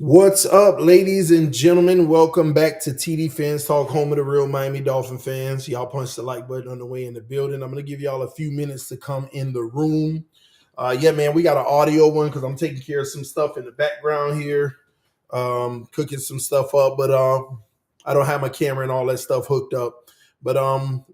What's up, ladies and gentlemen? Welcome back to TD Fans Talk, home of the real Miami Dolphin fans. Y'all punch the like button on the way in the building. I'm going to give y'all a few minutes to come in the room. Yeah, man, we got an audio one because I'm taking care of some stuff in the background here, cooking some stuff up, but I don't have my camera and all that stuff hooked up. But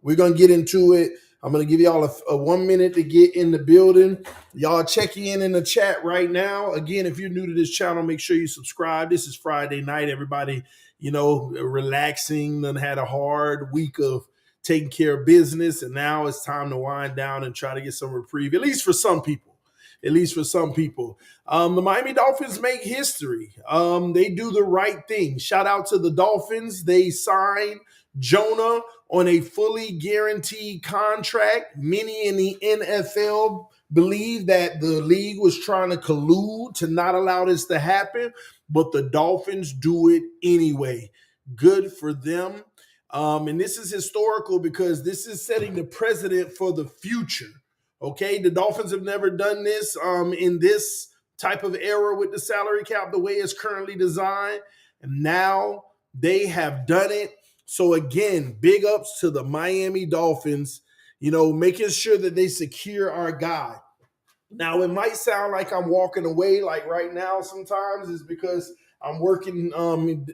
we're going to get into it. I'm going to give y'all a 1 minute to get in the building. Y'all check in the chat right now. Again, if you're new to this channel, make sure you subscribe. This is Friday night. Everybody, relaxing and had a hard week of taking care of business. And now it's time to wind down and try to get some reprieve, at least for some people. At least for some people. The Miami Dolphins make history. They do the right thing. Shout out to the Dolphins. They signed Jonah on a fully guaranteed contract. Many in the NFL believe that the league was trying to collude to not allow this to happen, but the Dolphins do it anyway. Good for them. And this is historical because this is setting the precedent for the future. Okay, the Dolphins have never done this in this type of era with the salary cap the way it's currently designed. And now they have done it. So again, big ups to the Miami Dolphins, making sure that they secure our guy. Now, it might sound like I'm walking away like right now sometimes is because I'm working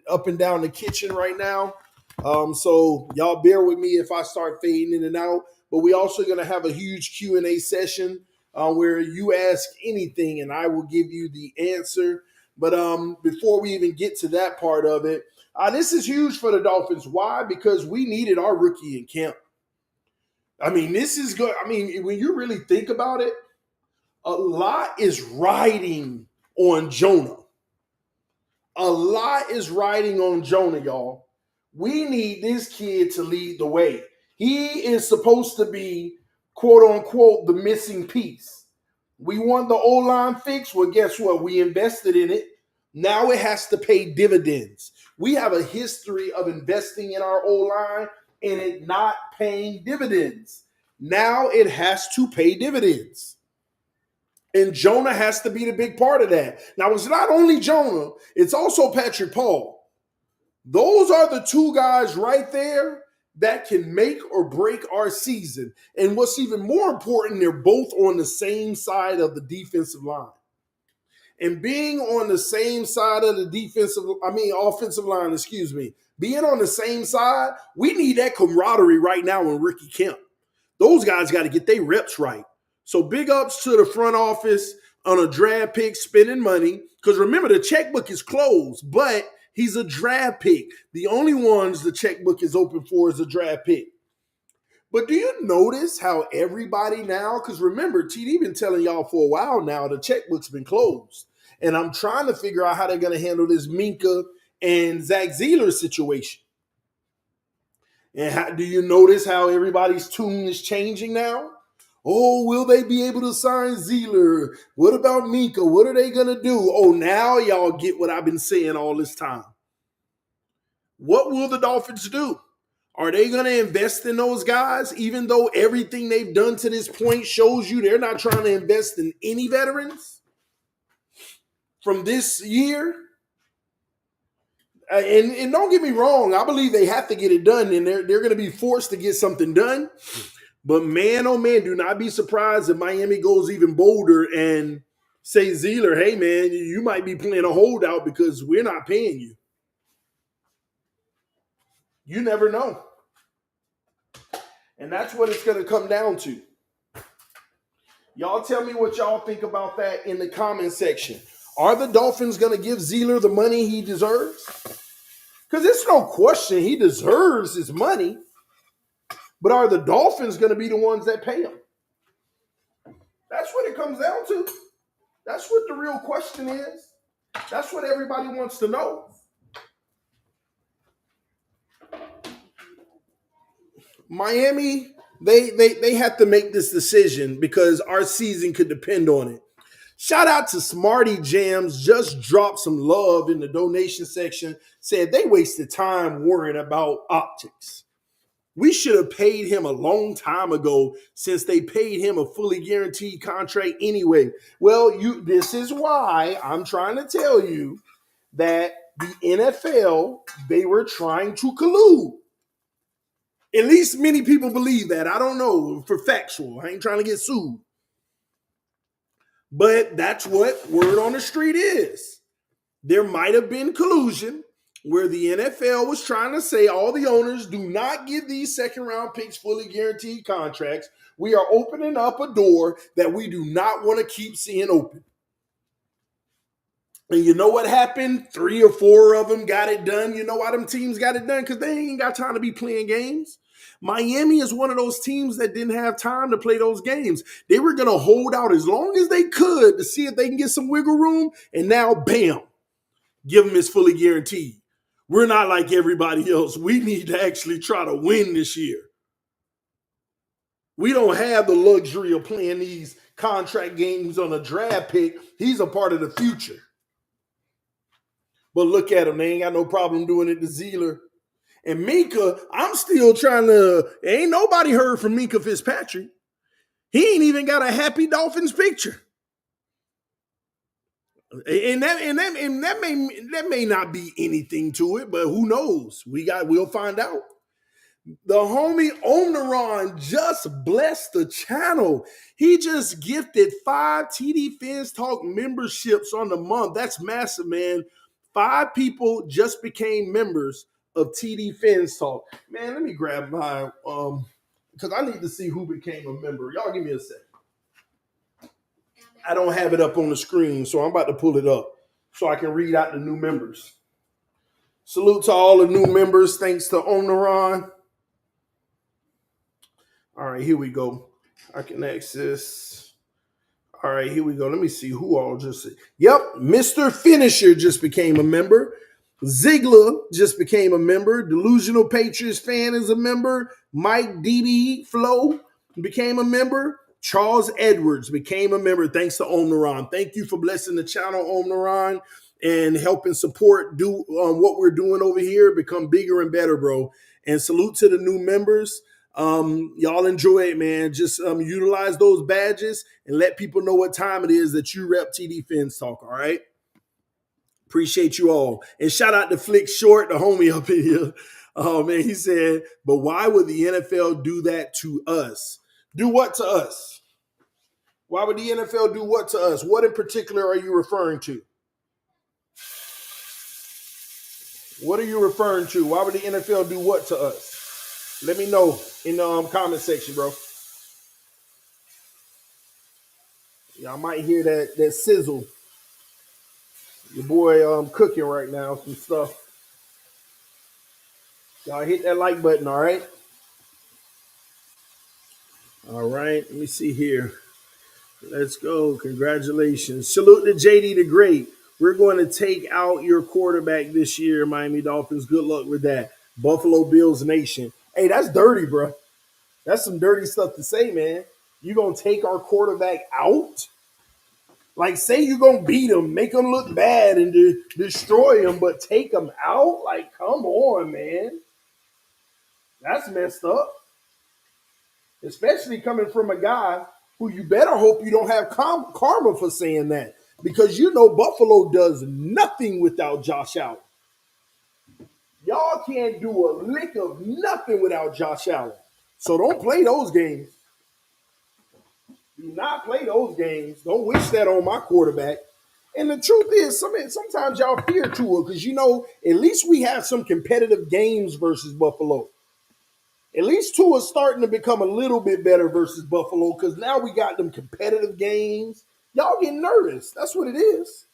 up and down the kitchen right now. So y'all bear with me if I start fading in and out. But we also going to have a huge Q&A session where you ask anything and I will give you the answer. But before we even get to that part of it, this is huge for the Dolphins. Why? Because we needed our rookie in camp. I mean, this is good. I mean, when you really think about it, a lot is riding on Jonah. A lot is riding on Jonah, y'all. We need this kid to lead the way. He is supposed to be, quote unquote, the missing piece. We want the O-line fixed. Well, guess what? We invested in it. Now it has to pay dividends. We have a history of investing in our O-line and it not paying dividends. Now it has to pay dividends. And Jonah has to be the big part of that. Now, it's not only Jonah, it's also Patrick Paul. Those are the two guys right there that can make or break our season. And what's even more important, they're both on the same side of the defensive line. And being on the same side of the offensive line, being on the same side, we need that camaraderie right now in Ricky Kemp. Those guys got to get their reps right. So big ups to the front office on a draft pick spending money. Because remember, the checkbook is closed, but he's a draft pick. The only ones the checkbook is open for is a draft pick. But do you notice how everybody now, because remember, TD been telling y'all for a while now, the checkbook's been closed. And I'm trying to figure out how they're going to handle this Minka and Zach Zeeler situation. And do you notice how everybody's tune is changing now? Oh, will they be able to sign Zeeler? What about Minka? What are they going to do? Oh, now y'all get what I've been saying all this time. What will the Dolphins do? Are they going to invest in those guys, even though everything they've done to this point shows you they're not trying to invest in any veterans from this year? And don't get me wrong, I believe they have to get it done, and they're going to be forced to get something done. But man, oh man, do not be surprised if Miami goes even bolder and say, Zeeler, hey man, you might be playing a holdout because we're not paying you. You never know. And that's what it's going to come down to. Y'all tell me what y'all think about that in the comment section. Are the Dolphins going to give Zeeler the money he deserves? Because it's no question he deserves his money. But are the Dolphins going to be the ones that pay him? That's what it comes down to. That's what the real question is. That's what everybody wants to know. Miami, they have to make this decision because our season could depend on it. Shout out to Smarty Jams, just dropped some love in the donation section, said they wasted time worrying about optics. We should have paid him a long time ago since they paid him a fully guaranteed contract anyway. Well, this is why I'm trying to tell you that the NFL, they were trying to collude. At least many people believe that. I don't know for factual. I ain't trying to get sued. But that's what word on the street is. There might have been collusion where the NFL was trying to say all the owners do not give these second round picks fully guaranteed contracts. We are opening up a door that we do not want to keep seeing open. And you know what happened? 3 or 4 of them got it done. You know why them teams got it done? Because they ain't got time to be playing games. Miami is one of those teams that didn't have time to play those games. They were going to hold out as long as they could to see if they can get some wiggle room. And now, bam, give them his fully guaranteed. We're not like everybody else. We need to actually try to win this year. We don't have the luxury of playing these contract games on a draft pick. He's a part of the future. But look at him. They ain't got no problem doing it to Zealer. And Minka, I'm still trying to, ain't nobody heard from Minka Fitzpatrick. He ain't even got a happy Dolphins picture. And that may not be anything to it, but who knows? We'll find out. The homie Omnaron just blessed the channel. He just gifted 5 TD Finstalk memberships on the month. That's massive, man. 5 people just became members of TD Finstalk. Man, let me grab my because I need to see who became a member. Y'all give me a second. I don't have it up on the screen, so I'm about to pull it up so I can read out the new members. Salute to all the new members. Thanks to Omnaron. All right, here we go. I can access. All right, here we go. Let me see who all just said. Yep, Mr. Finisher just became a member. Ziegler just became a member. Delusional Patriots fan is a member. Mike DB Flo became a member. Charles Edwards became a member thanks to Omnaron. Thank you for blessing the channel, Omnaron, and helping support do what we're doing over here, become bigger and better, bro. And salute to the new members. Y'all enjoy it, man. Just utilize those badges and let people know what time it is that you rep TD Finstalk, all right? Appreciate you all. And shout out to Flick Short, the homie up in here. Oh, man, he said, but why would the NFL do that to us? Do what to us? Why would the NFL do what to us? What in particular are you referring to? What are you referring to? Why would the NFL do what to us? Let me know in the comment section, bro. Y'all might hear that sizzle. Your boy cooking right now, some stuff. Y'all hit that like button, all right? All right, let me see here. Let's go. Congratulations. Salute to JD the Great. We're going to take out your quarterback this year, Miami Dolphins. Good luck with that. Buffalo Bills Nation. Hey, that's dirty, bro. That's some dirty stuff to say, man. You going to take our quarterback out? Like, say you're going to beat him, make him look bad, and destroy him, but take him out? Like, come on, man. That's messed up. Especially coming from a guy who you better hope you don't have karma for saying that. Because you know Buffalo does nothing without Josh Allen. Y'all can't do a lick of nothing without Josh Allen. So don't play those games. Do not play those games. Don't wish that on my quarterback. And the truth is, sometimes y'all fear Tua because, you know, at least we have some competitive games versus Buffalo. At least Tua's starting to become a little bit better versus Buffalo because now we got them competitive games. Y'all getting nervous. That's what it is.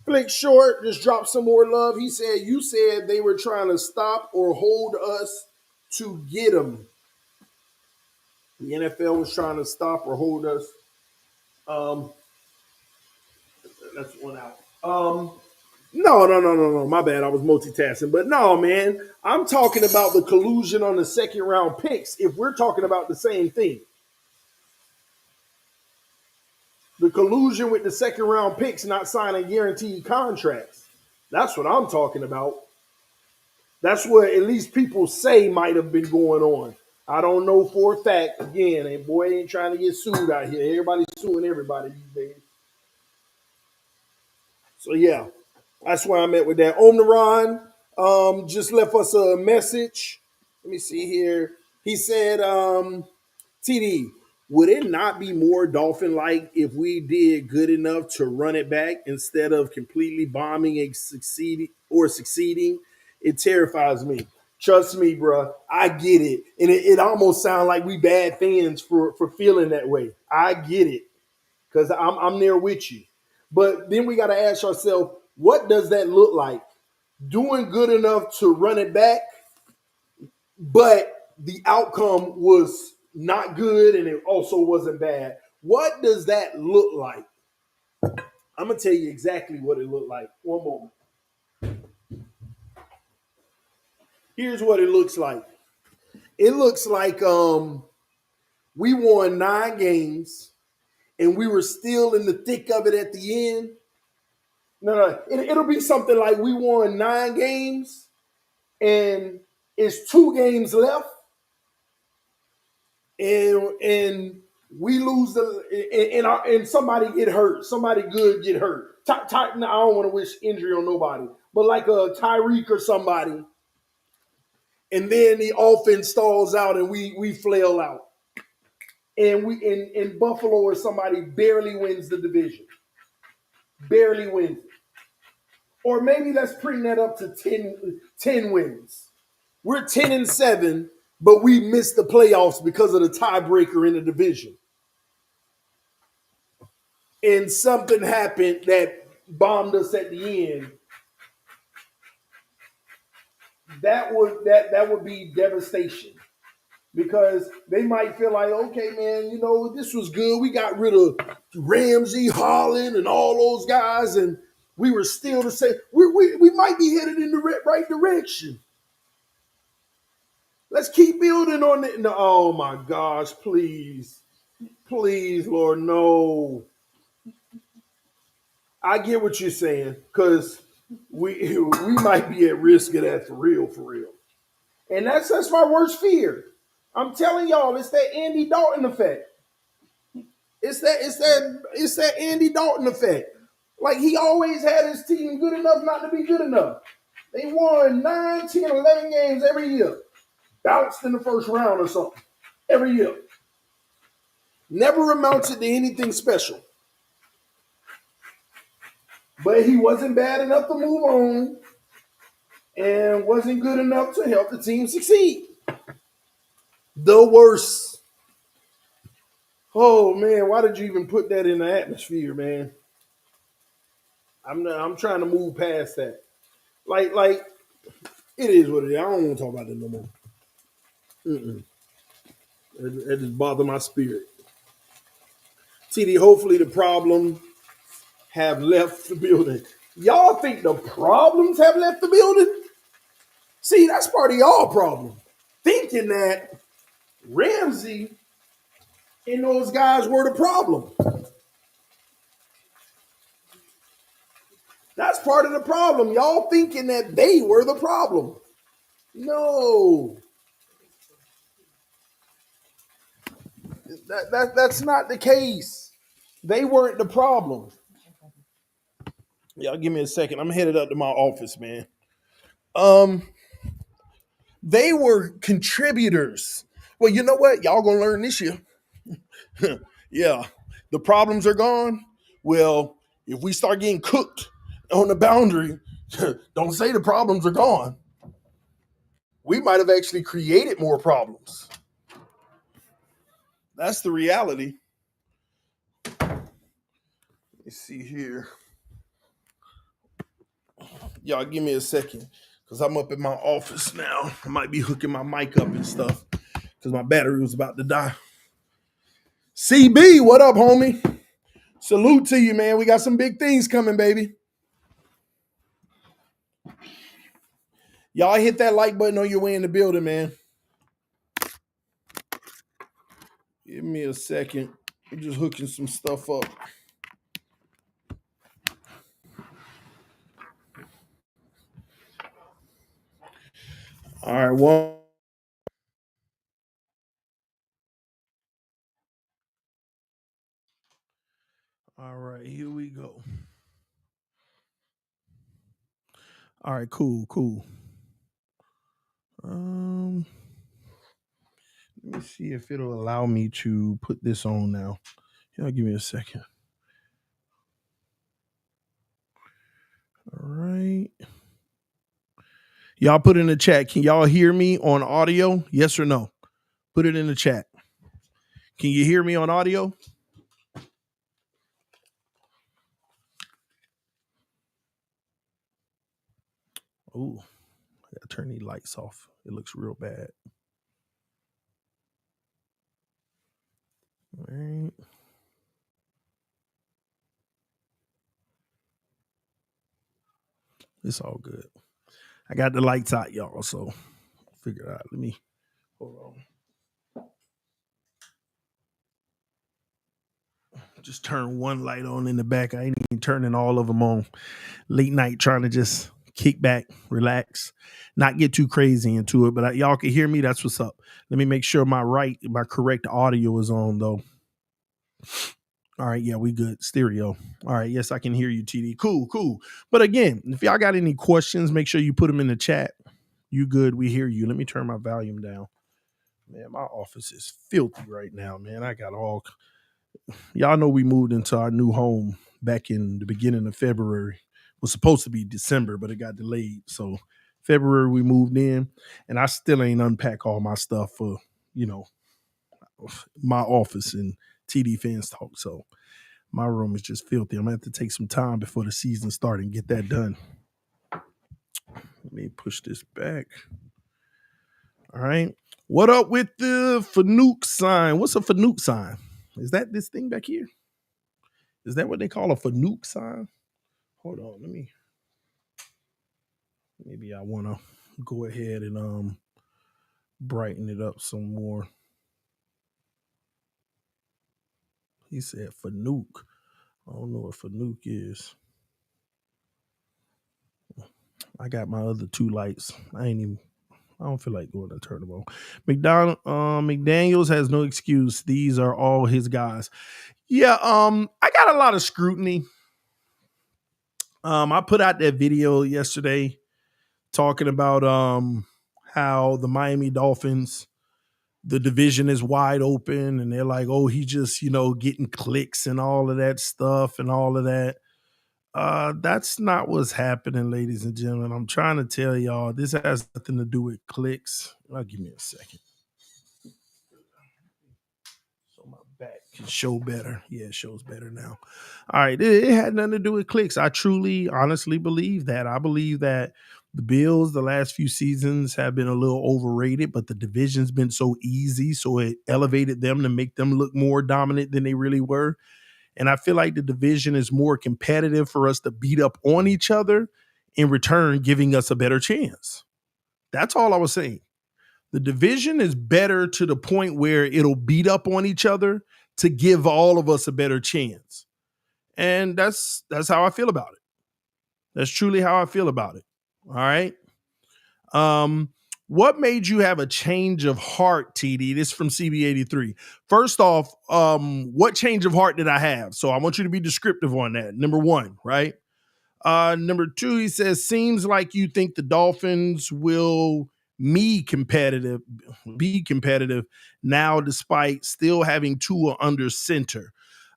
Flick Short just dropped some more love. He said, you said they were trying to stop or hold us to get them. The NFL was trying to stop or hold us. That's one out. No. My bad. I was multitasking. But no, man. I'm talking about the collusion on the second round picks if we're talking about the same thing. The collusion with the second round picks not signing guaranteed contracts. That's what I'm talking about. That's what at least people say might have been going on. I don't know for a fact. Again, and boy ain't trying to get sued out here. Everybody's suing everybody these days. So, yeah. That's where I'm at with that. Omnaron just left us a message. Let me see here. He said, TD, would it not be more Dolphin like if we did good enough to run it back instead of completely bombing and succeeding? It terrifies me. Trust me, bro. I get it. And it almost sounds like we bad fans for feeling that way. I get it because I'm there with you. But then we got to ask ourselves, what does that look like? Doing good enough to run it back, but the outcome was not good and it also wasn't bad. What does that look like? I'm gonna tell you exactly what it looked like. One moment. Here's what it looks like. It looks like we won 9 games and we were still in the thick of it at the end. No, it'll be something like we won 9 games and it's 2 games left, and we lose and somebody get hurt, somebody good get hurt. I don't want to wish injury on nobody, but like a Tyreek or somebody, and then the offense stalls out and we flail out, and we in Buffalo or somebody barely wins the division, barely wins it. Or maybe let's bring that up to 10 wins. We're 10-7, but we missed the playoffs because of the tiebreaker in the division. And something happened that bombed us at the end. That would be devastation. Because they might feel like, okay, man, this was good. We got rid of Ramsey, Holland, and all those guys, and we were still the same. We might be headed in the right direction. Let's keep building on it. No, oh my gosh, please. Please, Lord, no. I get what you're saying, because we might be at risk of that for real, for real. And that's my worst fear. I'm telling y'all, it's that Andy Dalton effect. It's that Andy Dalton effect. Like, he always had his team good enough not to be good enough. They won 9, 10, 11 games every year. Bounced in the first round or something. Every year. Never amounted to anything special. But he wasn't bad enough to move on and wasn't good enough to help the team succeed. The worst. Oh man, why did you even put that in the atmosphere, man? I'm trying to move past that. Like it is what it is. I don't want to talk about it no more. It just bothered my spirit. TD, hopefully the problem have left the building. Y'all think the problems have left the building? See, that's part of y'all problem. Thinking that Ramsey and those guys were the problem. That's part of the problem. Y'all thinking that they were the problem. No. That's not the case. They weren't the problem. Y'all give me a second. I'm headed up to my office, man. Um, they were contributors. Well, you know what? Y'all gonna learn this year. Yeah. The problems are gone. Well, if we start getting cooked on the boundary, don't say the problems are gone. We might have actually created more problems. That's the reality. Let's see here. Y'all give me a second, because I'm up in my office now. I might be hooking my mic up and stuff because my battery was about to die. CB, what up, homie? Salute to you, man. We got some big things coming, baby. Y'all hit that like button on your way in the building, man. Give me a second. I'm just hooking some stuff up. All right, one. All right, here we go. All right, cool. Let me see if it'll allow me to put this on now. Give me a second. All right. Y'all put in the chat. Can y'all hear me on audio? Yes or no? Put it in the chat. Can you hear me on audio? Oh, I gotta turn these lights off. It looks real bad. All right. It's all good. I got the lights out, y'all, so figure it out. Let me hold on. Just turn one light on in the back. I ain't even turning all of them on. Late night trying to just kick back, relax, not get too crazy into it. But y'all can hear me. That's what's up. Let me make sure my correct audio is on, though. All right, yeah, we good. Stereo. All right, yes, I can hear you, TD. Cool. But again, if y'all got any questions, make sure you put them in the chat. You good? We hear you. Let me turn my volume down. Man, my office is filthy right now, man. I got all... Y'all know we moved into our new home back in the beginning of February. It was supposed to be December, but it got delayed. So February we moved in, and I still ain't unpack all my stuff for, my office and TD Finstalk. So my room is just filthy. I'm going to have to take some time before the season starts and get that done. Let me push this back. All right. What up with the Fanuc sign? What's a Fanuc sign? Is that this thing back here? Is that what they call a Fanuc sign? Hold on. Maybe I want to go ahead and brighten it up some more. He said Fanuc. I don't know what Fanuc is. I got my other two lights. I don't feel like going to turn them on. McDaniels has no excuse. These are all his guys. Yeah, I got a lot of scrutiny. I put out that video yesterday talking about how the Miami Dolphins, the division is wide open, and they're like, oh, he just, getting clicks and all of that stuff and all of that. That's not what's happening, ladies and gentlemen. I'm trying to tell y'all, this has nothing to do with clicks. Give me a second. So my back can show better. Yeah, it shows better now. All right. It had nothing to do with clicks. I truly, honestly believe that. I believe that the Bills, the last few seasons, have been a little overrated, but the division's been so easy. So it elevated them to make them look more dominant than they really were. And I feel like the division is more competitive for us to beat up on each other, in return giving us a better chance. That's all I was saying. The division is better to the point where it'll beat up on each other to give all of us a better chance. And that's how I feel about it. That's truly how I feel about it. All right. What made you have a change of heart, TD? This is from CB83. First off, what change of heart did I have? So I want you to be descriptive on that. Number one, right? Number two, he says, seems like you think the Dolphins will be competitive now, despite still having Tua under center.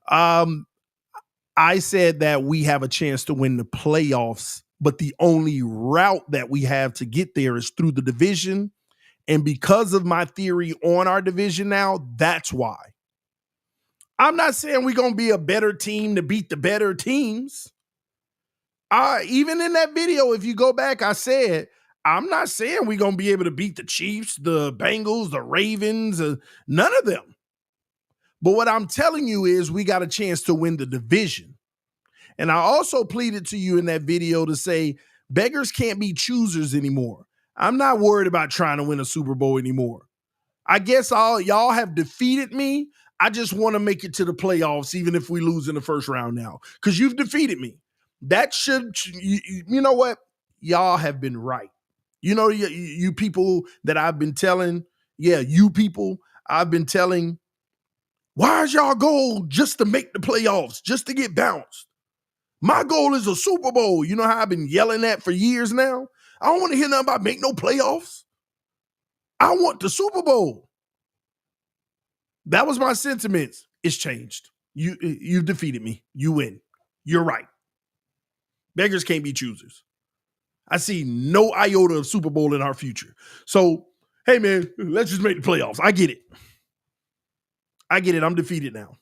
I said that we have a chance to win the playoffs, but the only route that we have to get there is through the division. And because of my theory on our division now, that's why. I'm not saying we're going to be a better team to beat the better teams. Even in that video, if you go back, I said, I'm not saying we're going to be able to beat the Chiefs, the Bengals, the Ravens, none of them. But what I'm telling you is we got a chance to win the division. And I also pleaded to you in that video to say beggars can't be choosers anymore. I'm not worried about trying to win a Super Bowl anymore. I guess y'all have defeated me. I just want to make it to the playoffs, even if we lose in the first round now, because you've defeated me. That should, you know what? Y'all have been right. You people that I've been telling, you people I've been telling, why is y'all goal just to make the playoffs, just to get bounced? My goal is a Super Bowl. You know how I've been yelling that for years now? I don't want to hear nothing about make no playoffs. I want the Super Bowl. That was my sentiments. It's changed. You defeated me. You win. You're right. Beggars can't be choosers. I see no iota of Super Bowl in our future. So, hey, man, let's just make the playoffs. I get it. I'm defeated now.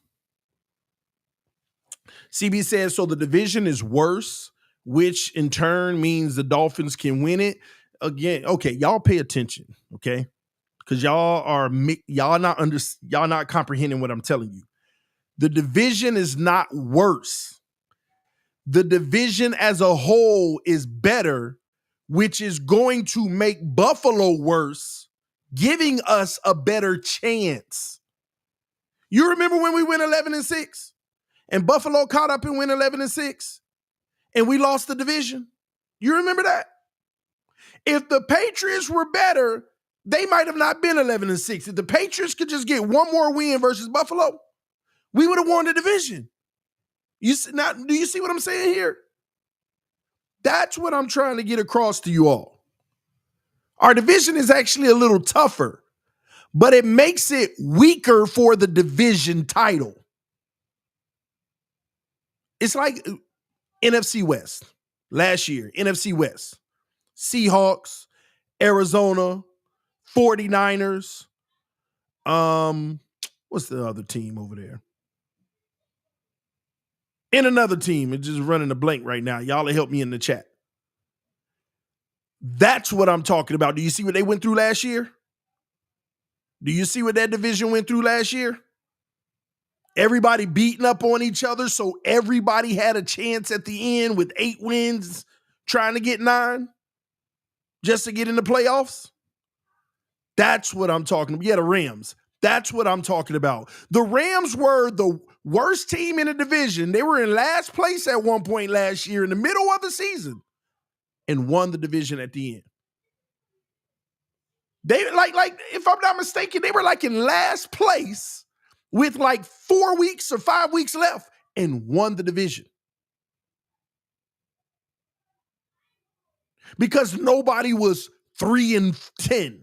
CB says, so the division is worse, which in turn means the Dolphins can win it. Again, okay, y'all pay attention, okay? Because y'all not comprehending what I'm telling you. The division is not worse. The division as a whole is better, which is going to make Buffalo worse, giving us a better chance. You remember when we went 11-6 and Buffalo caught up and went 11-6 and we lost the division? You remember that? If the Patriots were better, they might have not been 11-6. If the Patriots could just get one more win versus Buffalo, we would have won the division. Do you see what I'm saying here? That's what I'm trying to get across to you all. Our division is actually a little tougher, but it makes it weaker for the division title. It's like NFC West last year, NFC West, Seahawks, Arizona, 49ers. What's the other team over there? And another team. It's just running a blank right now. Y'all help me in the chat. That's what I'm talking about. Do you see what they went through last year? Do you see what that division went through last year? Everybody beating up on each other, so everybody had a chance at the end with 8 wins, trying to get 9 just to get in the playoffs. That's what I'm talking about. Yeah, the Rams. That's what I'm talking about. The Rams were the worst team in the division. They were in last place at one point last year in the middle of the season and won the division at the end. They like if I'm not mistaken, they were like in last place with like 4 weeks or 5 weeks left and won the division. Because nobody was 3-10.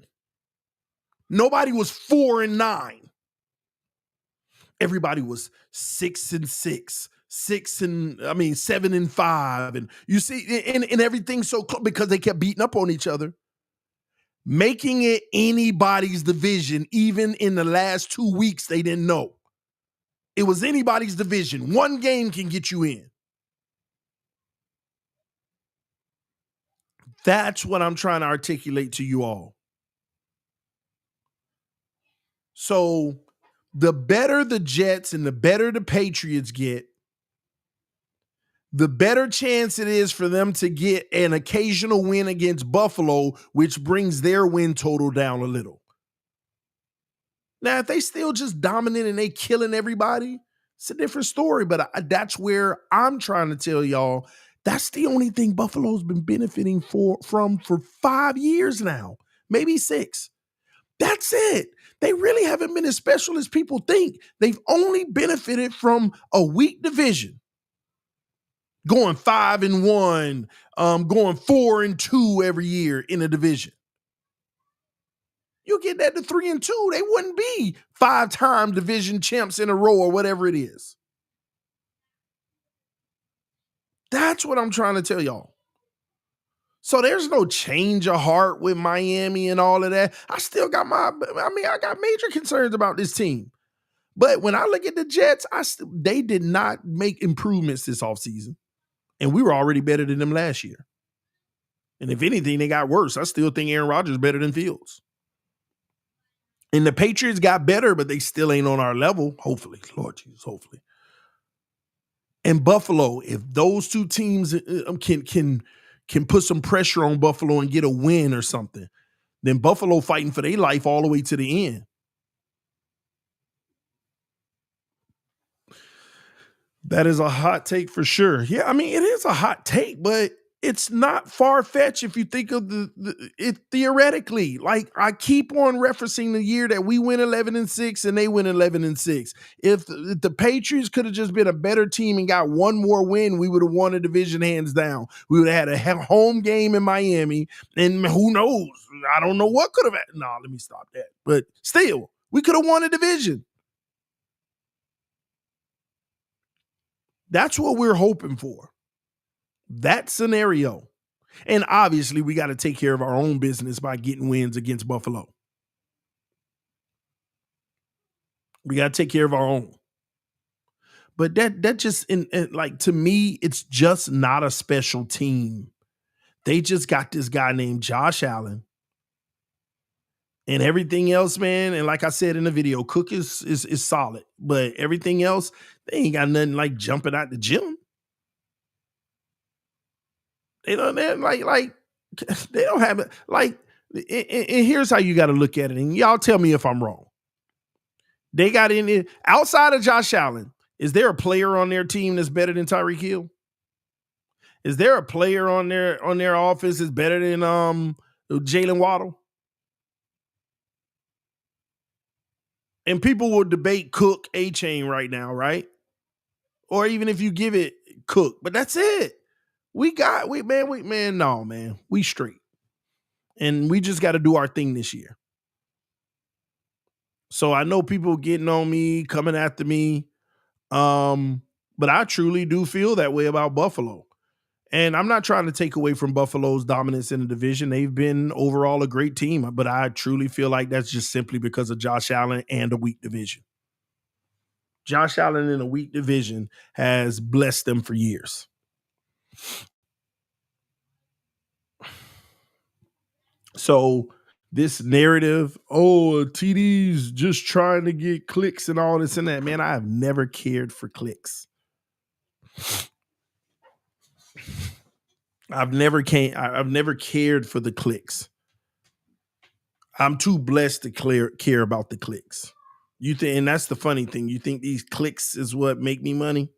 Nobody was 4-9. Everybody was 6-6, 7-5. And you see, and everything so close because they kept beating up on each other, making it anybody's division. Even in the last 2 weeks, they didn't know. It was anybody's division. One game can get you in. That's what I'm trying to articulate to you all. So the better the Jets and the better the Patriots get, the better chance it is for them to get an occasional win against Buffalo, which brings their win total down a little. Now, if they still just dominant and they killing everybody, it's a different story. But that's where I'm trying to tell y'all, that's the only thing Buffalo's been benefiting from for 5 years now, maybe 6. That's it. They really haven't been as special as people think. They've only benefited from a weak division. Going 5-1, going 4-2 every year in a division. You get that to 3-2, they wouldn't be 5-time division champs in a row or whatever it is. That's what I'm trying to tell y'all. So there's no change of heart with Miami and all of that. I got major concerns about this team. But when I look at the Jets, they did not make improvements this offseason. And we were already better than them last year. And if anything, they got worse. I still think Aaron Rodgers is better than Fields. And the Patriots got better, but they still ain't on our level. Hopefully. Lord Jesus, hopefully. And Buffalo, if those two teams can put some pressure on Buffalo and get a win or something, then Buffalo fighting for their life all the way to the end. That is a hot take for sure. Yeah, I mean, it is a hot take, but it's not far-fetched if you think of it theoretically. Like, I keep on referencing the year that we went 11-6 and they went 11-6. If the Patriots could have just been a better team and got one more win, we would have won the division hands down. We would have had a home game in Miami, and who knows? I don't know what could have happened. No, let me stop that. But still, we could have won a division. That's what we're hoping for. That scenario. And obviously, we got to take care of our own business by getting wins against Buffalo. We got to take care of our own. But that just like, to me, it's just not a special team. They just got this guy named Josh Allen. And everything else, man, and like I said in the video, Cook is solid. But everything else, they ain't got nothing like jumping out the gym. They don't like they don't have it. Like, and here's how you got to look at it. And y'all tell me if I'm wrong. They got in it outside of Josh Allen. Is there a player on their team that's better than Tyreek Hill? Is there a player on their offense that's better than Jalen Waddle? And people will debate Cook A-Chain right now, right? Or even if you give it Cook, but that's it. We straight. And we just got to do our thing this year. So I know people getting on me, coming after me. But I truly do feel that way about Buffalo. And I'm not trying to take away from Buffalo's dominance in the division. They've been overall a great team, but I truly feel like that's just simply because of Josh Allen and a weak division. Josh Allen in a weak division has blessed them for years. So this narrative, TD's just trying to get clicks and all this and that, man, I have never cared for clicks. I've never cared for the clicks. I'm too blessed to care about the clicks. You think, and that's the funny thing. You think these clicks is what make me money?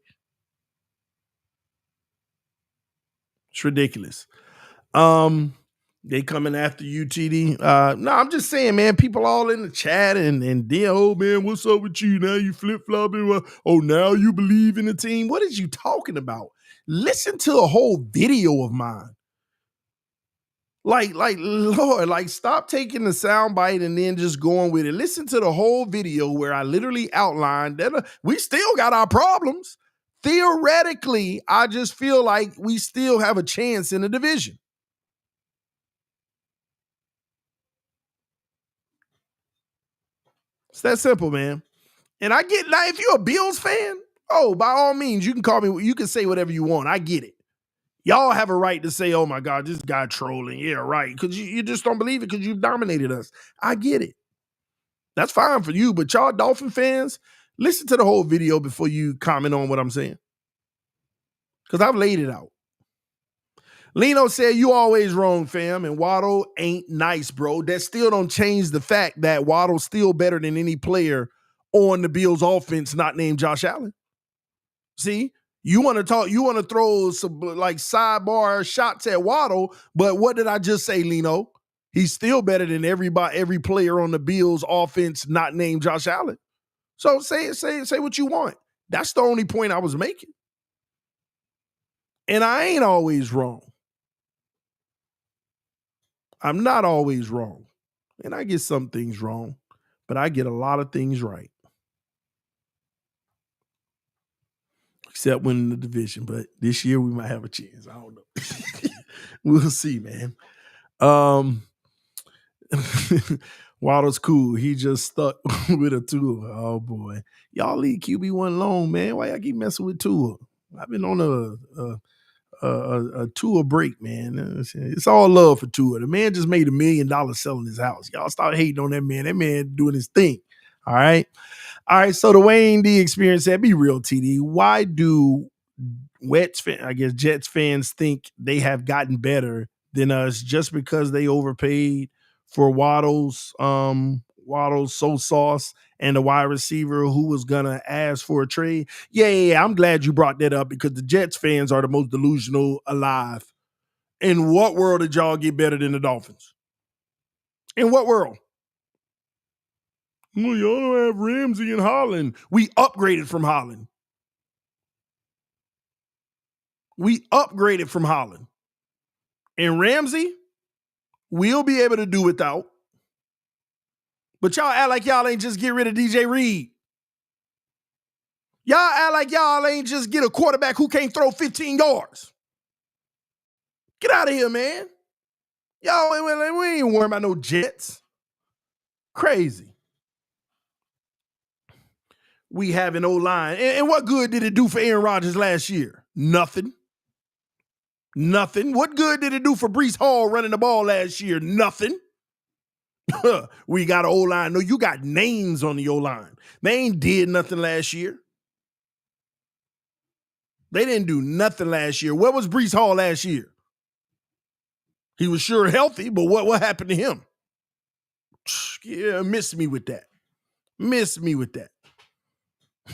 It's ridiculous. They coming after you, TD. No, I'm just saying, man, people all in the chat and oh man, what's up with you? Now you flip-flopping. Oh, now you believe in the team. What is you talking about? Listen to a whole video of mine. Like, Lord, like, stop taking the soundbite and then just going with it. Listen to the whole video where I literally outlined that we still got our problems. Theoretically, I just feel like we still have a chance in the division. It's that simple, man. And I get, like, if you're a Bills fan, by all means, you can call me, you can say whatever you want. I get it. Y'all have a right to say, oh my God, this guy trolling. Yeah, right. Because you just don't believe it because you've dominated us. I get it. That's fine for you. But y'all Dolphin fans, listen to the whole video before you comment on what I'm saying. Because I've laid it out. Lino said, you always wrong, fam. And Waddle ain't nice, bro. That still don't change the fact that Waddle's still better than any player on the Bills offense not named Josh Allen. See? You want to throw some like sidebar shots at Waddle, but what did I just say, Lino? He's still better than every player on the Bills offense not named Josh Allen. So say what you want. That's the only point I was making. And I ain't always wrong. I'm not always wrong. And I get some things wrong, but I get a lot of things right. Except winning the division. But this year we might have a chance. I don't know. We'll see, man. Waddle's cool. He just stuck with a Tua. Oh boy. Y'all leave QB1 alone, man. Why y'all keep messing with Tua? I've been on a Tua break, man. It's all love for Tua. The man just made $1 million selling his house. Y'all start hating on that man. That man doing his thing. All right. All right. So the Wayne D experience said, be real, TD. Why do Jets fans think they have gotten better than us just because they overpaid for Waddle's soul sauce and the wide receiver who was gonna ask for a trade? Yeah. I'm glad you brought that up because the Jets fans are the most delusional alive. In what world did y'all get better than the Dolphins? In what world? Well, y'all don't have Ramsey and Holland. We upgraded from Holland. And Ramsey, we'll be able to do without. But y'all act like y'all ain't just get rid of DJ Reed. Y'all act like y'all ain't just get a quarterback who can't throw 15 yards. Get out of here, man. Y'all, we ain't worrying about no Jets. Crazy. We have an O-line. And what good did it do for Aaron Rodgers last year? Nothing. What good did it do for Breece Hall running the ball last year? Nothing. We got an O-line. No, you got names on the O-line. They ain't did nothing last year. They didn't do nothing last year. Where was Breece Hall last year? He was sure healthy, but what happened to him? Yeah, miss me with that.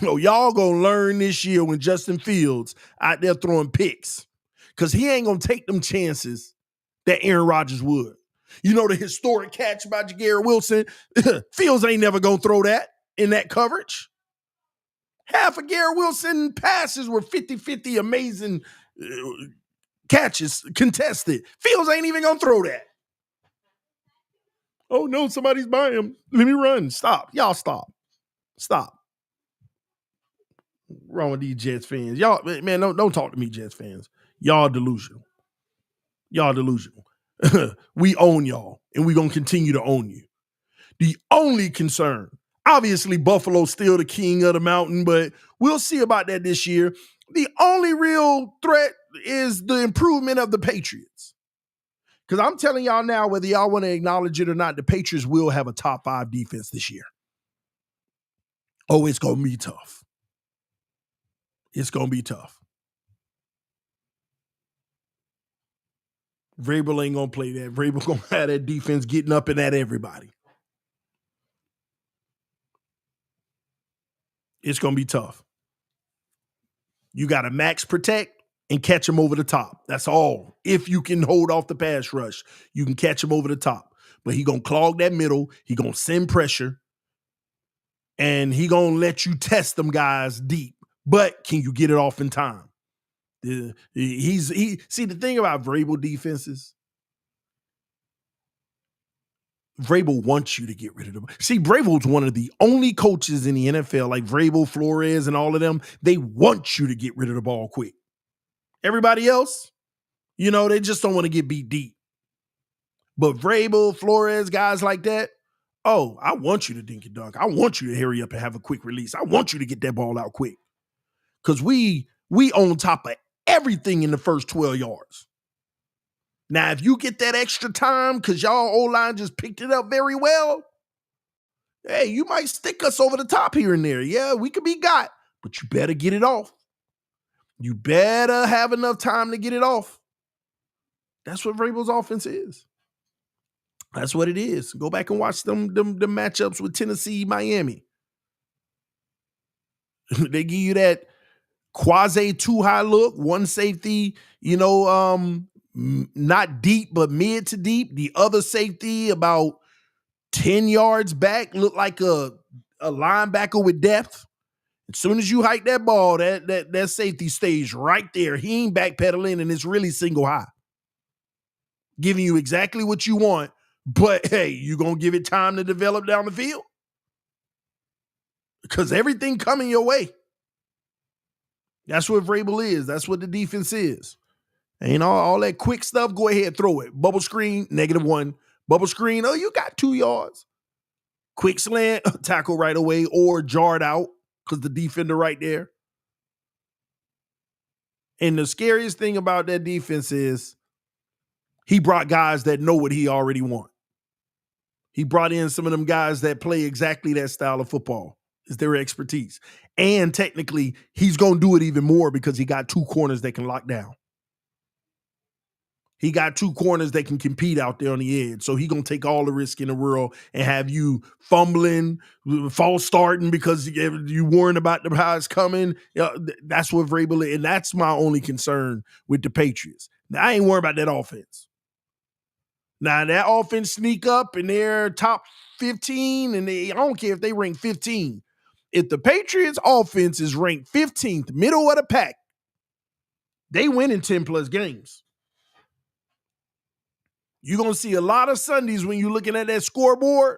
No, y'all gonna learn this year when Justin Fields out there throwing picks, because he ain't gonna take them chances that Aaron Rodgers would. You know the historic catch by Garrett Wilson? Fields ain't never gonna throw that in that coverage. Half of Garrett Wilson passes were 50-50 amazing catches contested. Fields ain't even gonna throw that. Oh no, somebody's by him. Let me run. Stop. Y'all stop. Wrong with these Jets fans. Y'all, man, don't talk to me, Jets fans. Y'all delusional. We own y'all, and we gonna continue to own you. The only concern, obviously Buffalo's still the king of the mountain, but we'll see about that this year. The only real threat is the improvement of the Patriots. Because I'm telling y'all now, whether y'all want to acknowledge it or not, the Patriots will have a top 5 defense this year. Oh, it's going to be tough. Vrabel ain't going to play that. Vrabel going to have that defense getting up and at everybody. It's going to be tough. You got to max protect and catch him over the top. That's all. If you can hold off the pass rush, you can catch him over the top. But he going to clog that middle. He going to send pressure. And he going to let you test them guys deep. But can you get it off in time? See, the thing about Vrabel defenses, Vrabel wants you to get rid of them. See, Vrabel's one of the only coaches in the NFL, like Vrabel, Flores, and all of them, they want you to get rid of the ball quick. Everybody else, they just don't want to get beat deep. But Vrabel, Flores, guys like that, oh, I want you to dink and dunk. I want you to hurry up and have a quick release. I want you to get that ball out quick. Because we on top of everything in the first 12 yards. Now, if you get that extra time because y'all O-line just picked it up very well, hey, you might stick us over the top here and there. Yeah, we could be got, but you better get it off. You better have enough time to get it off. That's what Vrabel's offense is. That's what it is. Go back and watch them matchups with Tennessee, Miami. They give you that quasi too high look, one safety, not deep, but mid to deep. The other safety about 10 yards back, looked like a linebacker with depth. As soon as you hike that ball, that safety stays right there. He ain't backpedaling, and it's really single high. Giving you exactly what you want, but hey, you going to give it time to develop down the field? Because everything coming your way. That's what Vrabel is. That's what the defense is. Ain't all that quick stuff, go ahead, throw it. Bubble screen, -1. Bubble screen, oh, you got 2 yards. Quick slant, tackle right away, or jarred out because the defender right there. And the scariest thing about that defense is he brought guys that know what he already wants. He brought in some of them guys that play exactly that style of football. Is their expertise. And technically, he's going to do it even more because he got 2 corners that can lock down. He got 2 corners that can compete out there on the edge. So he's going to take all the risk in the world and have you fumbling, false starting because you worrying about how it's coming. That's what Vrabel is. And that's my only concern with the Patriots. Now, I ain't worried about that offense. Now, that offense sneak up and they're top 15, and I don't care if they rank 15. If the Patriots offense is ranked 15th, middle of the pack, they win in 10 plus games. You're going to see a lot of Sundays when you're looking at that scoreboard.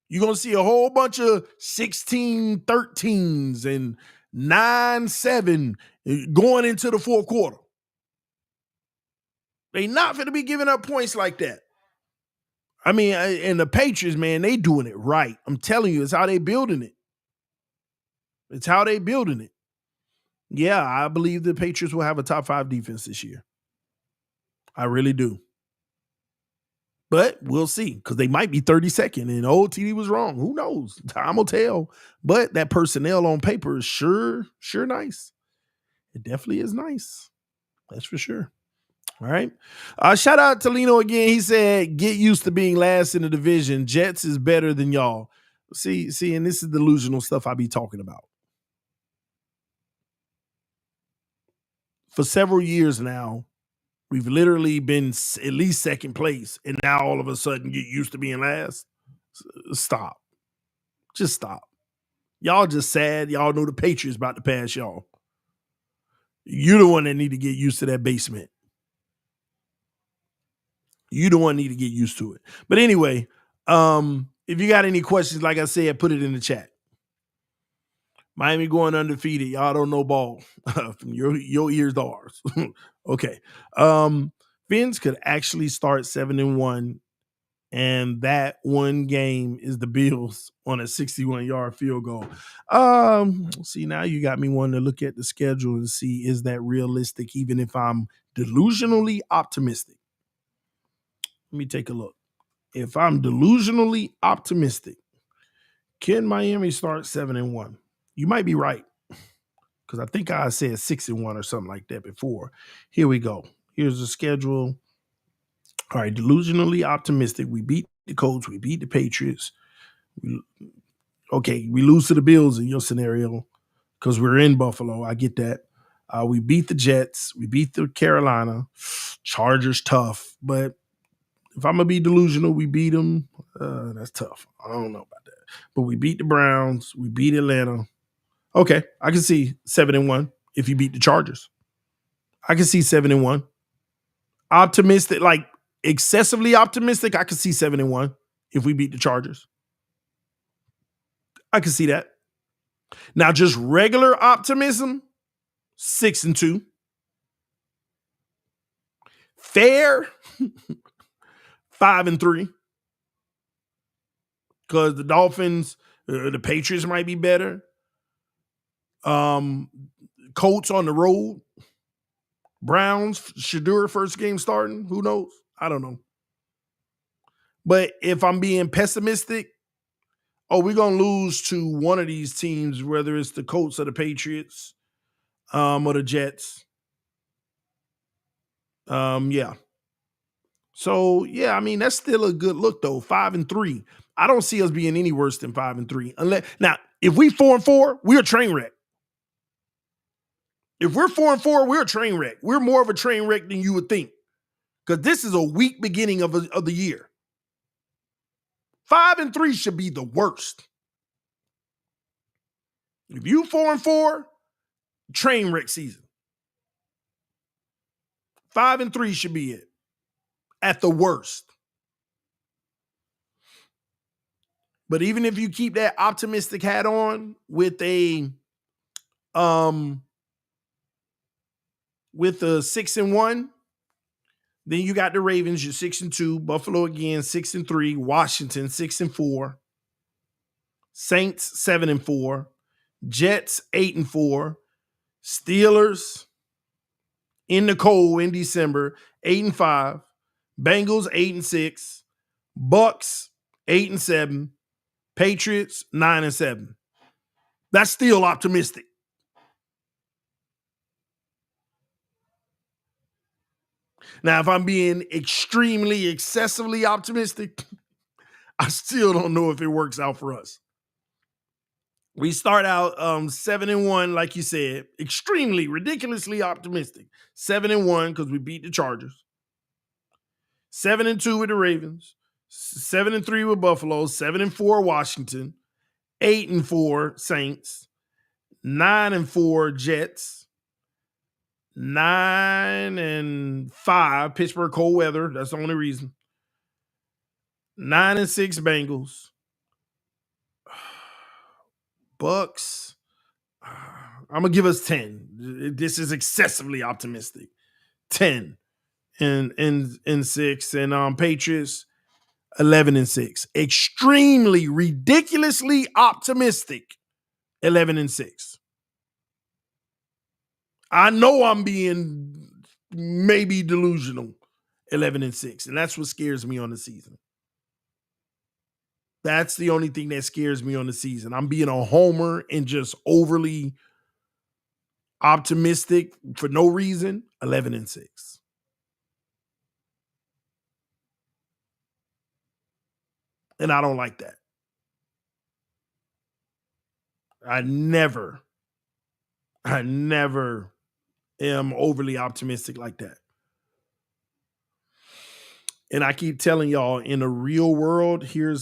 You're going to see a whole bunch of 16-13s and 9-7 going into the fourth quarter. They not going to be giving up points like that. I mean, and the Patriots, man, they doing it right. I'm telling you, it's how they building it. It's how they building it. Yeah, I believe the Patriots will have a top 5 defense this year. I really do. But we'll see, because they might be 32nd, and old TD was wrong. Who knows? Time will tell. But that personnel on paper is sure nice. It definitely is nice. That's for sure. All right. Shout out to Lino again. He said, get used to being last in the division. Jets is better than y'all. See, and this is delusional stuff I be talking about. For several years now, we've literally been at least second place, and now all of a sudden get used to being last. Stop. Just stop. Y'all just sad. Y'all know the Patriots about to pass y'all. You're the one that need to get used to that basement. You the one need to get used to it. But anyway, if you got any questions, like I said, put it in the chat. Miami going undefeated. Y'all don't know ball. From your ears to ours. Okay. Fins could actually start 7-1, and that one game is the Bills on a 61-yard field goal. See, now you got me wanting to look at the schedule and see, is that realistic, even if I'm delusionally optimistic? Let me take a look. If I'm delusionally optimistic, can Miami start 7-1? You might be right, because I think I said 6-1 or something like that before. Here we go. Here's the schedule. All right, delusionally optimistic. We beat the Colts. We beat the Patriots. We lose to the Bills in your scenario because we're in Buffalo. I get that. We beat the Jets. We beat the Carolina. Chargers tough, but if I'm going to be delusional, we beat them. That's tough. I don't know about that. But we beat the Browns. We beat Atlanta. Okay, I can see 7-1 if you beat the Chargers. I can see 7-1. Optimistic, like excessively optimistic, I can see 7-1 if we beat the Chargers. I can see that. Now, just regular optimism, 6-2. Fair, 5-3. Because the Dolphins, the Patriots might be better. Colts on the road. Browns, Shadur first game starting. Who knows? I don't know. But if I'm being pessimistic, we're going to lose to one of these teams, whether it's the Colts or the Patriots, or the Jets. Yeah. So, yeah, I mean, that's still a good look, though. 5-3. I don't see us being any worse than 5-3. Now, if we 4-4, we're a train wreck. If we're 4-4, we're a train wreck. We're more of a train wreck than you would think, because this is a weak beginning of the year. 5-3 should be the worst. If you 4-4, train wreck season. 5-3 should be it at the worst. But even if you keep that optimistic hat on with a 6-1, then you got the Ravens, you're 6-2, Buffalo again, 6-3, Washington, 6-4, Saints, 7-4, Jets, 8-4, Steelers in the cold in December, 8-5, Bengals, 8-6, Bucks, 8-7, Patriots, 9-7. That's still optimistic. Now, if I'm being extremely, excessively optimistic, I still don't know if it works out for us. We start out 7-1, like you said, extremely ridiculously optimistic. 7-1 because we beat the Chargers. 7-2 with the Ravens. 7-3 with Buffalo. 7-4 Washington. 8-4 Saints. 9-4 Jets. 9-5 Pittsburgh cold weather. That's the only reason. 9-6 Bengals. Bucks. I'm gonna give us 10. This is excessively optimistic. 10 and 6, and Patriots 11-6. Extremely ridiculously optimistic. 11-6. I know I'm being maybe delusional. 11-6, and that's what scares me on the season. That's the only thing that scares me on the season. I'm being a homer and just overly optimistic for no reason. 11-6. And I don't like that. I never am overly optimistic like that. And I keep telling y'all, in the real world, here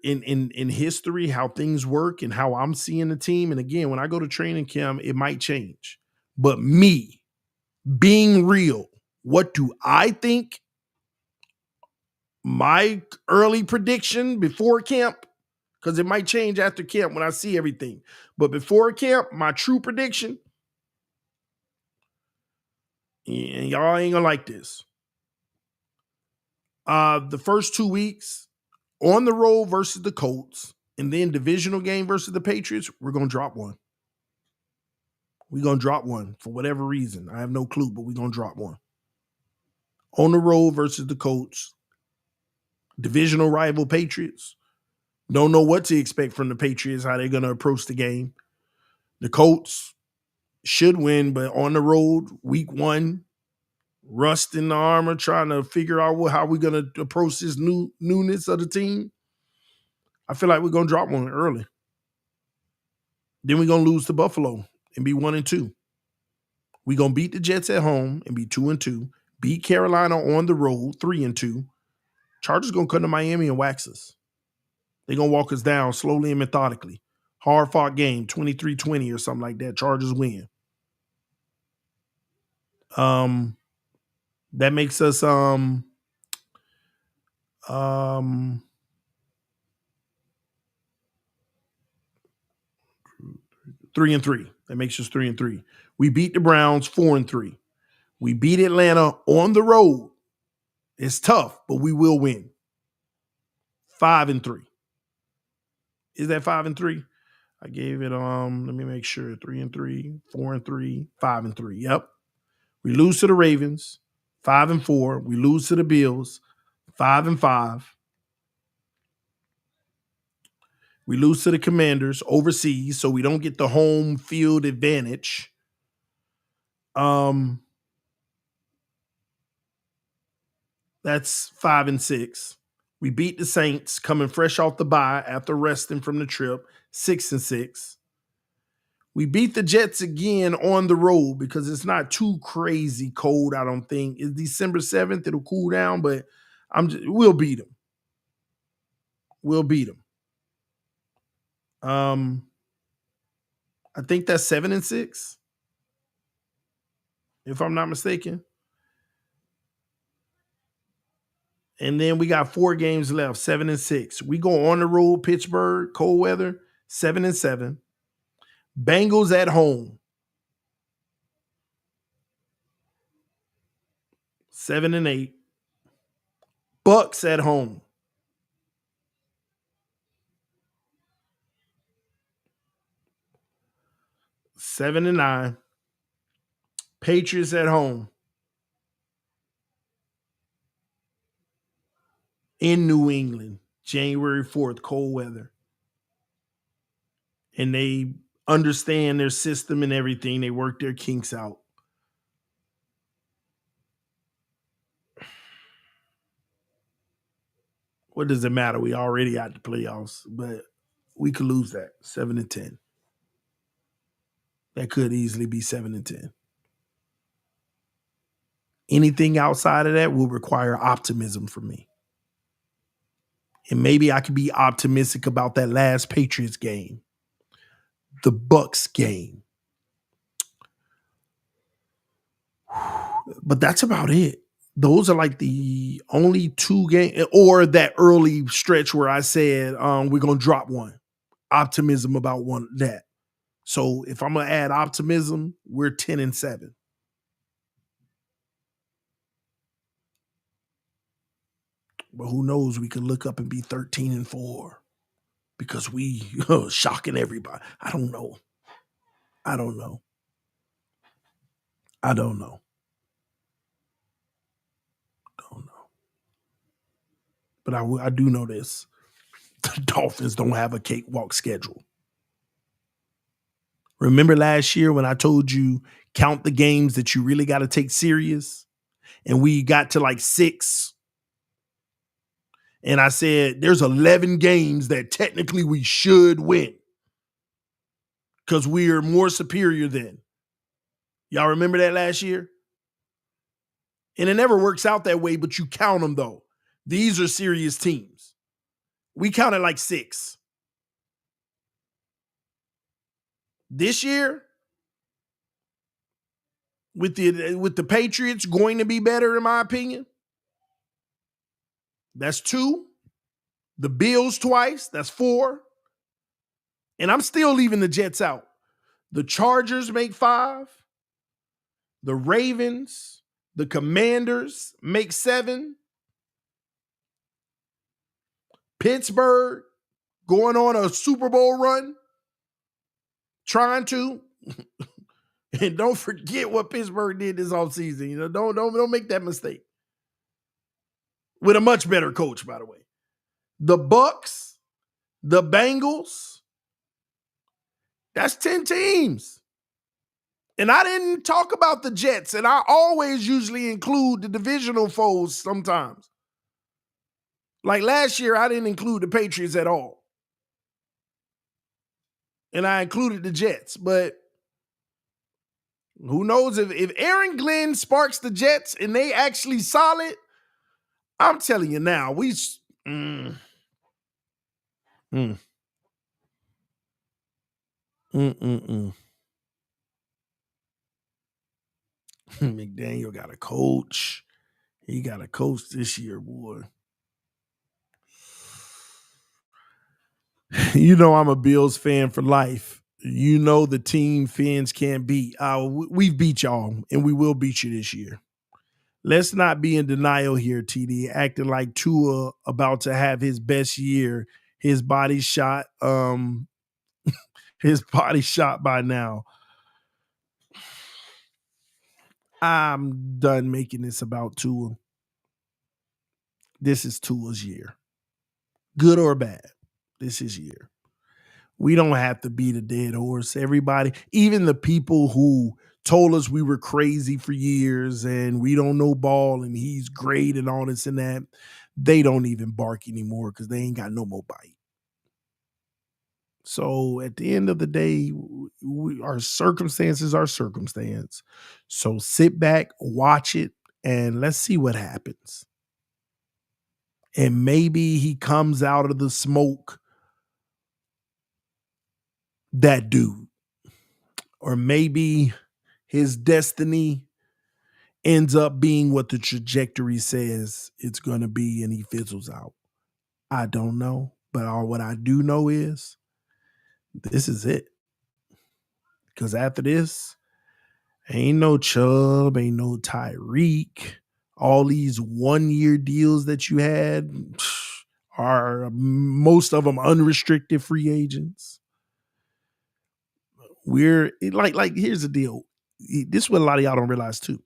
in history, how things work and how I'm seeing the team. And again, when I go to training camp, it might change. But me being real, what do I think? My early prediction before camp, because it might change after camp when I see everything. But before camp, my true prediction, and y'all ain't gonna like this. The first 2 weeks on the road versus the Colts, and then divisional game versus the Patriots, we're gonna drop one. We're gonna drop one for whatever reason. I have no clue, but we're gonna drop one. On the road versus the Colts, divisional rival Patriots. Don't know what to expect from the Patriots, how they're gonna approach the game. The Colts should win, but on the road, week 1, rust in the armor, trying to figure out how we're going to approach this newness of the team. I feel like we're going to drop one early. Then we're going to lose to Buffalo and be 1-2. We're going to beat the Jets at home and be 2-2. Beat Carolina on the road, 3-2. Chargers going to come to Miami and wax us. They're going to walk us down slowly and methodically. Hard-fought game, 23-20 or something like that. Chargers win. That makes us 3-3. That makes us 3-3. We beat the Browns 4-3. We beat Atlanta on the road. It's tough, but we will win. 5-3. Is that 5-3? I gave it let me make sure. 3-3, 4-3, 5-3. Yep. We lose to the Ravens, 5-4. We lose to the Bills, 5-5. We lose to the Commanders overseas, so we don't get the home field advantage. That's 5-6. We beat the Saints coming fresh off the bye after resting from the trip, 6-6. We beat the Jets again on the road because it's not too crazy cold, I don't think. It's December 7th. It'll cool down, but we'll beat them. We'll beat them. I think that's 7-6, if I'm not mistaken. And then we got 4 games left, 7-6. We go on the road, Pittsburgh, cold weather, 7-7. Bengals at home, 7-8. Bucks at home, 7-9. Patriots at home in New England, January 4th, cold weather. And they understand their system and everything. They work their kinks out. What does it matter? We already at the playoffs, but we could lose that 7-10. that could easily be 7-10. Anything outside of that will require optimism from me. And maybe I could be optimistic about that last Patriots game, the Bucks game. But that's about it. Those are like the only two games, or that early stretch where I said we're gonna drop one. Optimism about one that. So if I'm gonna add optimism, we're 10-7. But who knows? We could look up and be 13-4 because we shocking everybody. I don't know. I don't know. I don't know. Don't know. But I do know this. The Dolphins don't have a cakewalk schedule. Remember last year when I told you count the games that you really got to take serious? And we got to like 6. And I said, there's 11 games that technically we should win because we are more superior than. Y'all remember that last year? And it never works out that way, but you count them though. These are serious teams. We counted like 6. This year, with the Patriots going to be better, in my opinion, that's 2. The Bills twice, that's 4. And I'm still leaving the Jets out. The Chargers make 5. The Ravens, the Commanders make 7. Pittsburgh going on a Super Bowl run, trying to. And don't forget what Pittsburgh did this offseason. You know, don't make that mistake. With a much better coach, by the way. The Bucks, the Bengals, that's 10 teams. And I didn't talk about the Jets, and I always usually include the divisional foes sometimes. Like last year, I didn't include the Patriots at all. And I included the Jets, but who knows if Aaron Glenn sparks the Jets and they actually solid, I'm telling you now, McDaniel got a coach. He got a coach this year, boy. You know I'm a Bills fan for life. You know the team fans can't beat. We've beat y'all, and we will beat you this year. Let's not be in denial here, TD, acting like Tua about to have his best year. His body shot, his body shot by now. I'm done making this about Tua. This is Tua's year. Good or bad, this is year. We don't have to beat a dead horse. Everybody, even the people who told us we were crazy for years and we don't know ball and he's great and all this and that, they don't even bark anymore because they ain't got no more bite. So at the end of the day, our circumstances are circumstance. So sit back, watch it, and let's see what happens. And maybe he comes out of the smoke that dude. Or maybe his destiny ends up being what the trajectory says it's going to be and he fizzles out. I don't know. But what I do know is this is it. Because after this, ain't no Chubb, ain't no Tyreek. All these 1-year deals that you had are most of them unrestricted free agents. We're like here's the deal. This is what a lot of y'all don't realize too.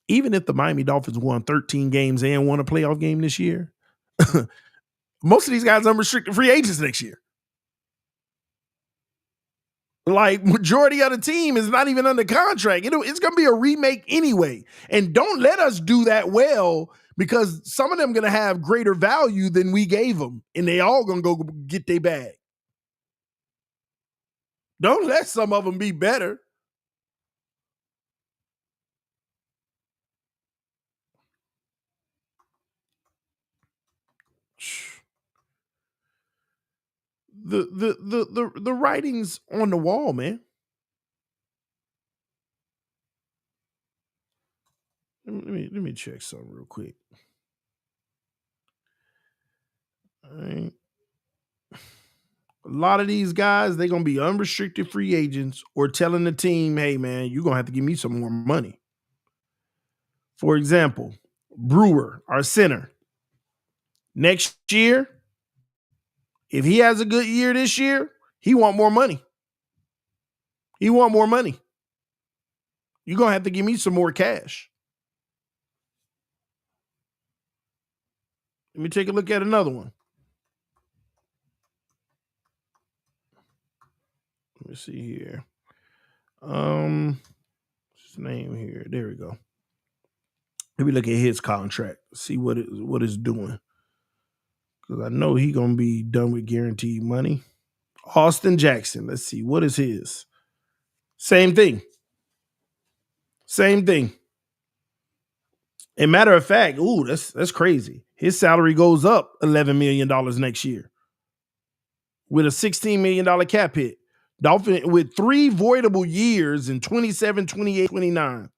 Even if the Miami Dolphins won 13 games and won a playoff game this year, most of these guys are unrestricted free agents next year. Like majority of the team is not even under contract. It's going to be a remake anyway. And don't let us do that well because some of them going to have greater value than we gave them. And they all going to go get their bag. Don't let some of them be better. the writing's on the wall, man. Let me check something real quick. All right. A lot of these guys, they're gonna be unrestricted free agents or telling the team, hey man, you're gonna have to give me some more money. For example, Brewer, our center. Next year, if he has a good year this year, he want more money. He want more money. You're gonna have to give me some more cash. Let me take a look at another one. Let me see here. What's his name here? There we go. Let me look at his contract. See what it's doing. Because I know he's gonna be done with guaranteed money. Austin Jackson. Let's see. What is his? Same thing. Same thing. And matter of fact, that's crazy. His salary goes up $11 million next year with a $16 million cap hit. Dolphin with 3 voidable years in 27, 28, 29.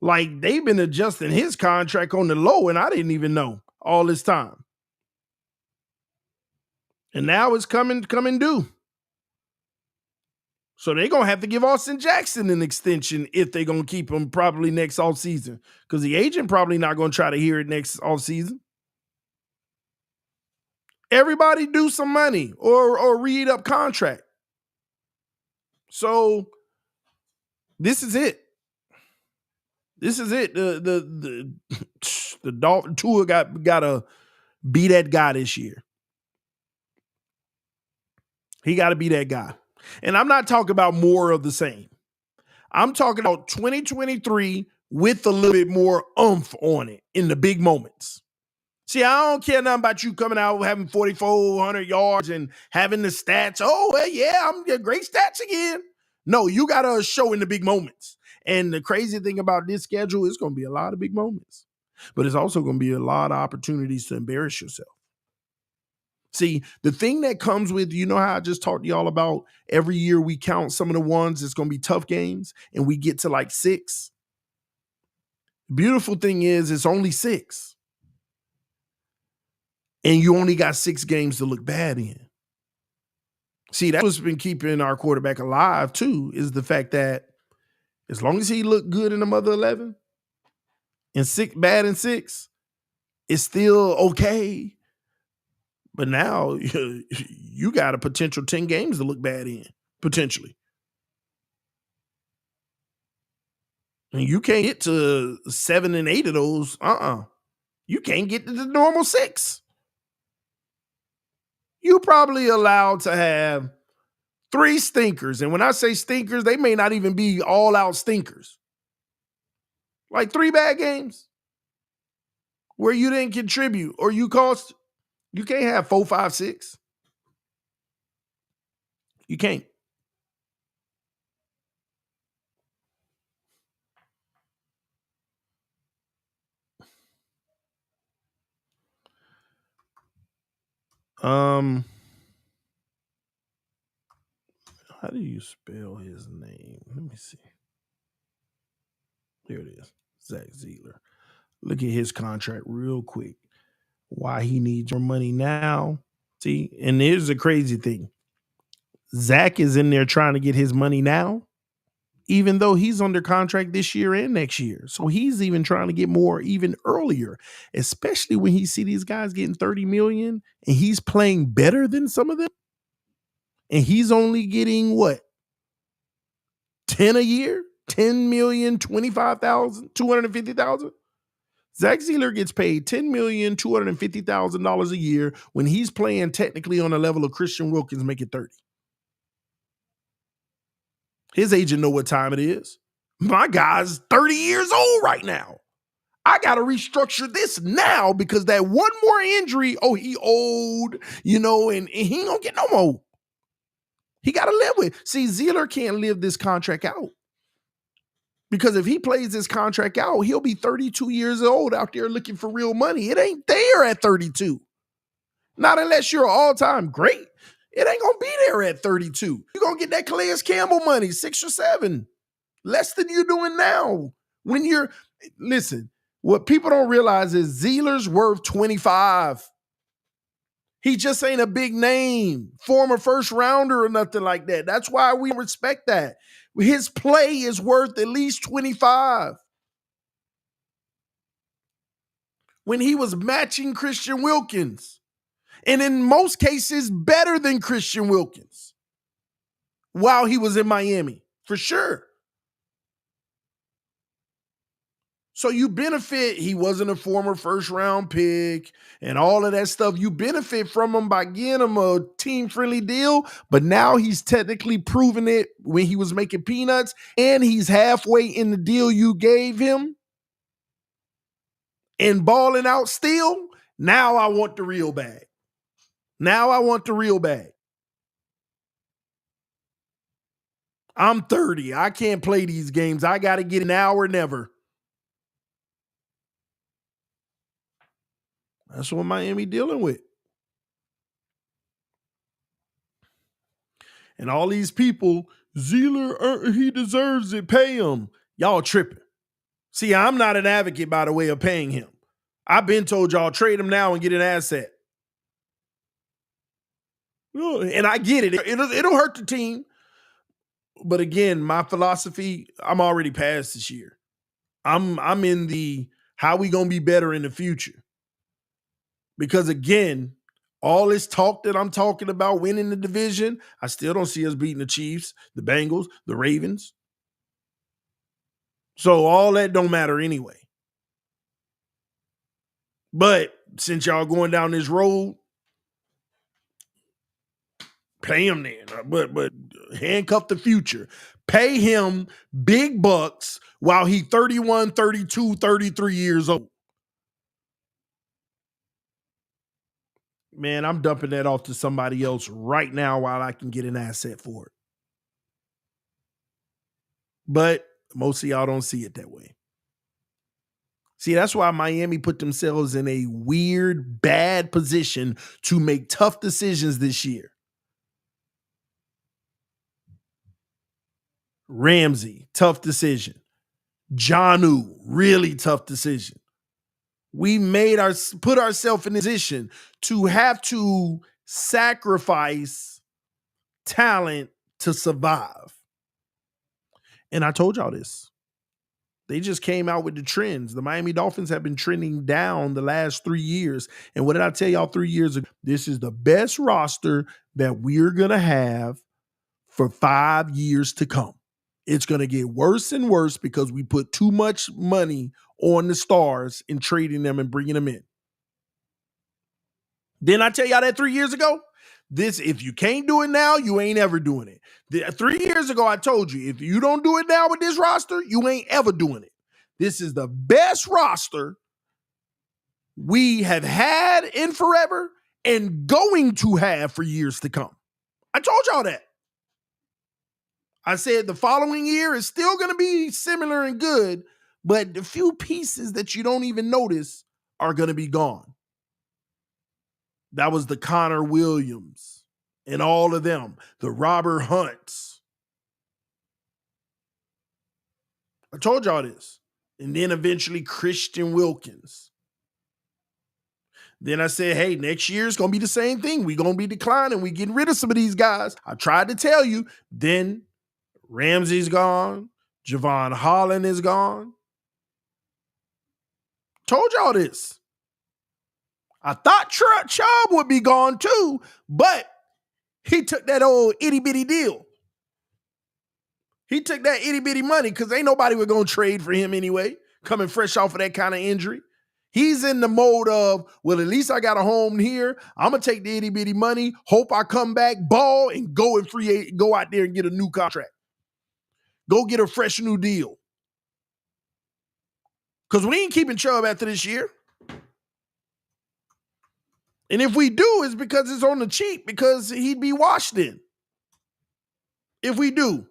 Like they've been adjusting his contract on the low, and I didn't even know all this time. And now it's coming due. So they're going to have to give Austin Jackson an extension if they're going to keep him probably next offseason. Because the agent probably not going to try to hear it next offseason. Everybody do some money or read up contract. So this is it. This is it. The Dolphin Tua got to be that guy this year. He got to be that guy. And I'm not talking about more of the same. I'm talking about 2023 with a little bit more oomph on it in the big moments. See, I don't care nothing about you coming out having 4,400 yards and having the stats. Oh, well, yeah, I'm getting great stats again. No, you got to show in the big moments. And the crazy thing about this schedule is going to be a lot of big moments. But it's also going to be a lot of opportunities to embarrass yourself. See, the thing that comes with, you know how I just talked to y'all about every year we count some of the ones that's going to be tough games and we get to like 6. The beautiful thing is it's only 6. And you only got 6 games to look bad in. See, that's what's been keeping our quarterback alive too, is the fact that as long as he looked good in the mother 11 and 6 bad in 6, it's still okay. But now you got a potential 10 games to look bad in, potentially. And you can't get to 7 and 8 of those. You can't get to the normal 6. You probably allowed to have 3 stinkers. And when I say stinkers, they may not even be all out stinkers. Like 3 bad games where you didn't contribute or you cost. You can't have 4, 5, 6. You can't. How do you spell his name? Let me see. There it is. Zach Zeeler. Look at his contract real quick. Why he needs more money now. See, and here's the crazy thing. Zach is in there trying to get his money now, even though he's under contract this year and next year. So he's even trying to get more even earlier, especially when he see these guys getting 30 million and he's playing better than some of them. And he's only getting what? 10 a year? 10 million, 25,000, 250,000? Zach Zeeler gets paid $10,250,000 a year when he's playing technically on the level of Christian Wilkins making 30. His agent know what time it is. My guy's 30 years old right now. I got to restructure this now because that one more injury, he old, and he ain't going to get no more. He got to live with. See, Zeeler can't live this contract out. Because if he plays this contract out, he'll be 32 years old out there looking for real money. It ain't there at 32. Not unless you're all-time great. It ain't gonna be there at 32. You're gonna get that Calais Campbell money, 6 or 7. Less than you're doing now. Listen, what people don't realize is Zeeler's worth 25. He just ain't a big name, former first rounder or nothing like that. That's why we respect that. His play is worth at least 25. When he was matching Christian Wilkins, and in most cases better than Christian Wilkins while he was in Miami, for sure. So you benefit, he wasn't a former first round pick and all of that stuff. You benefit from him by getting him a team friendly deal, but now he's technically proven it when he was making peanuts and he's halfway in the deal you gave him and balling out still. Now I want the real bag. Now I want the real bag. I'm 30. I can't play these games. I got to get it now or never. That's what Miami dealing with. And all these people, Zeeler, he deserves it. Pay him. Y'all tripping. See, I'm not an advocate, by the way, of paying him. I've been told y'all trade him now and get an asset. And I get it. It'll hurt the team. But again, my philosophy, I'm already past this year. I'm in the how we gonna be better in the future. Because again, all this talk that I'm talking about winning the division, I still don't see us beating the Chiefs, the Bengals, the Ravens. So all that don't matter anyway. But since y'all going down this road, pay him then. But handcuff the future. Pay him big bucks while he 31, 32, 33 years old. Man, I'm dumping that off to somebody else right now while I can get an asset for it. But most of y'all don't see it that way. See, that's why Miami put themselves in a weird, bad position to make tough decisions this year. Ramsey, tough decision. Jonnu, really tough decision. We put ourselves in a position to have to sacrifice talent to survive. And I told y'all this. They just came out with the trends. The Miami Dolphins have been trending down the last 3 years. And what did I tell y'all 3 years ago? This is the best roster that we're going to have for 5 years to come. It's going to get worse and worse because we put too much money on the stars in trading them and bringing them in. Didn't I tell y'all that 3 years ago? If you can't do it now, you ain't ever doing it. 3 years ago, I told you, if you don't do it now with this roster, you ain't ever doing it. This is the best roster we have had in forever and going to have for years to come. I told y'all that. I said the following year is still going to be similar and good, but the few pieces that you don't even notice are going to be gone. That was the Connor Williams and all of them, the Robert Hunts. I told y'all this. And then eventually Christian Wilkins. Then I said, hey, next year it's going to be the same thing. We're going to be declining. We're getting rid of some of these guys. I tried to tell you. Then Ramsey's gone. Javon Holland is gone. Told y'all this. I thought Chubb would be gone too, but he took that old itty-bitty deal. He took that itty-bitty money because ain't nobody was going to trade for him anyway, coming fresh off of that kind of injury. He's in the mode of, well, at least I got a home here. I'm going to take the itty-bitty money, hope I come back, ball, and go out there and get a new contract. Go get a fresh new deal. Because we ain't keeping Chubb after this year. And if we do, it's because it's on the cheap, because he'd be washed in. If we do.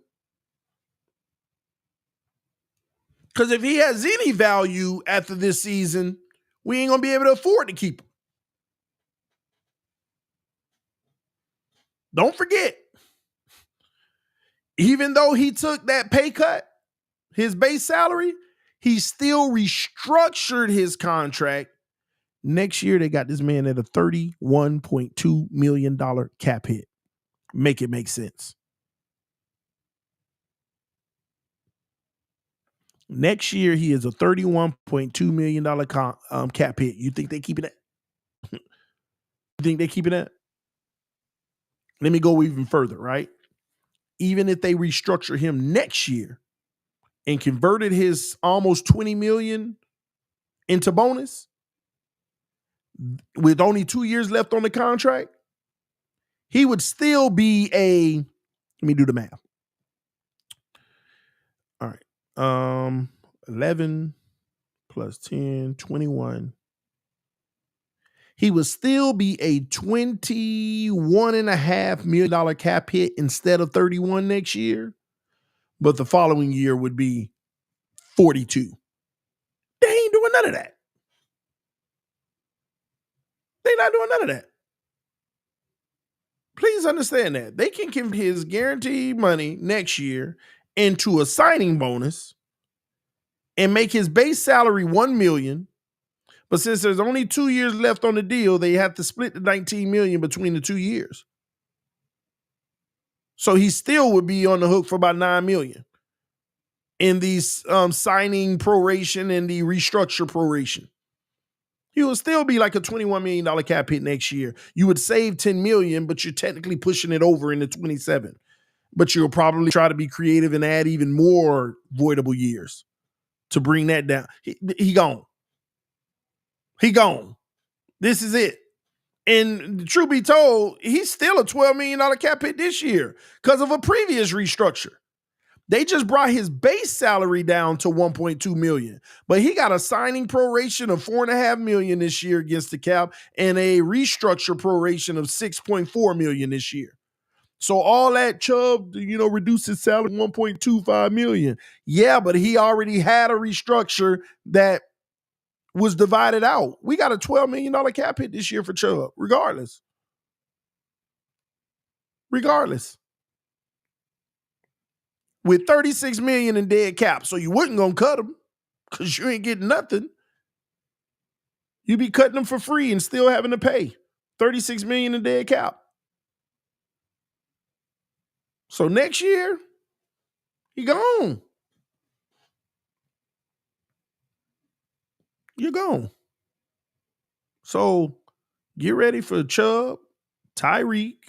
Because if he has any value after this season, we ain't going to be able to afford to keep him. Don't forget, even though he took that pay cut, his base salary, he still restructured his contract. Next year, they got this man at a $31.2 million cap hit. Make it make sense. Next year, he is a $31.2 million cap hit. You think they keeping that? You think they keeping that? Let me go even further, right? Even if they restructure him next year and converted his almost $20 million into bonus, with only 2 years left on the contract, he would still be let me do the math. All right. 11 plus 10, 21. He would still be a $21.5 million cap hit instead of 31 next year. But the following year would be 42. They ain't doing none of that. They're not doing none of that. Please understand that. They can convert his guaranteed money next year into a signing bonus and make his base salary $1 million. But since there's only 2 years left on the deal, they have to split the $19 million between the 2 years. So he still would be on the hook for about $9 million in these signing proration and the restructure proration. He will still be like a $21 million cap hit next year. You would save $10 million, but you're technically pushing it over into 27. But you'll probably try to be creative and add even more voidable years to bring that down. He gone. He gone. This is it. And truth be told, he's still a $12 million cap hit this year because of a previous restructure. They just brought his base salary down to $1.2 million, but he got a signing proration of $4.5 million this year against the cap and a restructure proration of $6.4 million this year. So all that Chubb, reduced his salary to $1.25 million. Yeah, but he already had a restructure that was divided out. We got a $12 million cap hit this year for Chubb, regardless. With $36 million in dead cap. So you wasn't going to cut him because you ain't getting nothing. You be cutting them for free and still having to pay $36 million in dead cap. So next year, he gone. You're gone. So get ready for Chubb, Tyreek,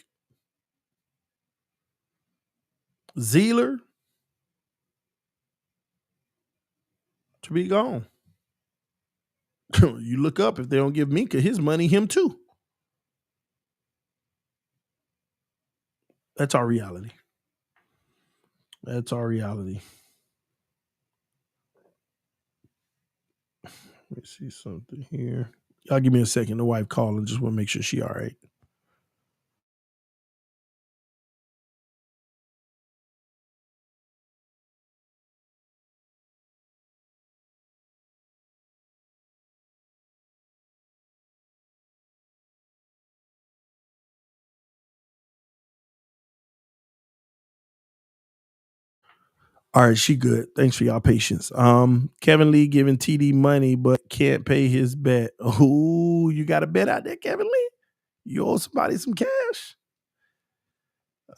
Zeeler to be gone. You look up, if they don't give Minka his money, him too. That's our reality. Let me see something here. Y'all give me a second. The wife calling. Just want to make sure she all right. All right, she good. Thanks for y'all patience. Kevin Lee giving TD money, but can't pay his bet. Oh, you got a bet out there, Kevin Lee? You owe somebody some cash.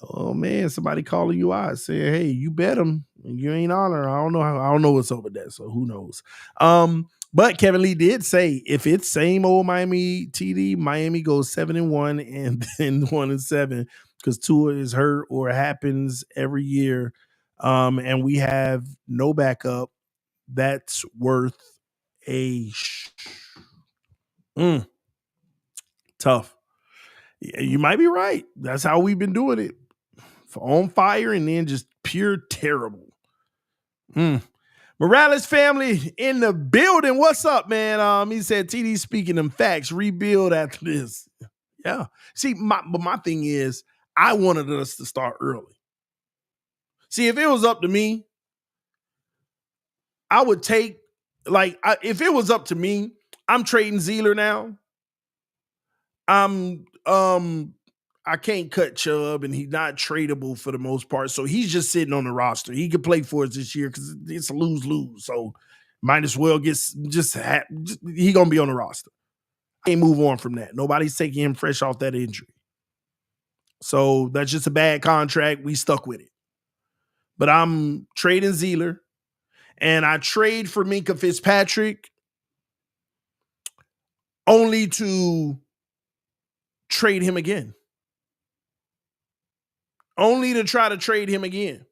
Oh man, somebody calling you out saying, "Hey, you bet him, and you ain't on her." I don't know what's up with that. So who knows? But Kevin Lee did say if it's same old Miami TD, Miami goes 7-1 and then 1-7 because Tua is hurt or happens every year. And we have no backup. That's worth a tough. You might be right. That's how we've been doing it. On fire and then just pure terrible. Morales family in the building. What's up, man? He said TD speaking them facts. Rebuild after this. Yeah. See, my thing is, I wanted us to start early. See, if it was up to me, I would take, if it was up to me, I'm trading Zeeler now. I can't cut Chubb, and he's not tradable for the most part. So he's just sitting on the roster. He could play for us this year because it's a lose-lose. So might as well he gonna be on the roster. I can't move on from that. Nobody's taking him fresh off that injury. So that's just a bad contract. We stuck with it. But I'm trading Zeeler, and I trade for Minka Fitzpatrick only to trade him again. Only to try to trade him again.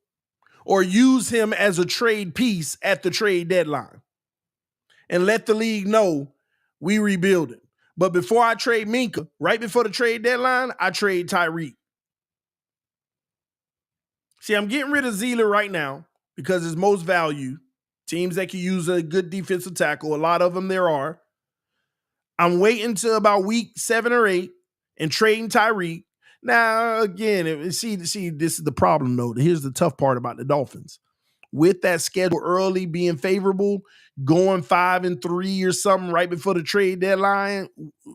Or use him as a trade piece at the trade deadline. And let the league know we rebuilding. But before I trade Minka, right before the trade deadline, I trade Tyreek. See, I'm getting rid of Zeeler right now because it's most value. Teams that can use a good defensive tackle, a lot of them there are. I'm waiting till about week 7 or 8 and trading Tyreek. Now, again, see, this is the problem, though. Here's the tough part about the Dolphins. With that schedule early being favorable, going 5-3 or something right before the trade deadline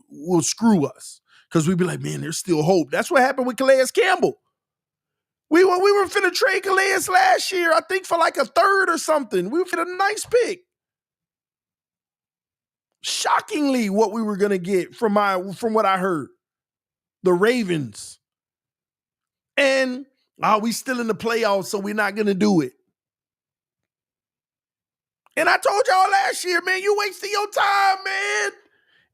will screw us. Because we'd be like, man, there's still hope. That's what happened with Calais Campbell. We were finna trade Calais last year, I think for like a third or something. We were finna a nice pick. Shockingly, what we were gonna get from what I heard. The Ravens. And we still in the playoffs, so we're not gonna do it. And I told y'all last year, man, you wasting your time, man.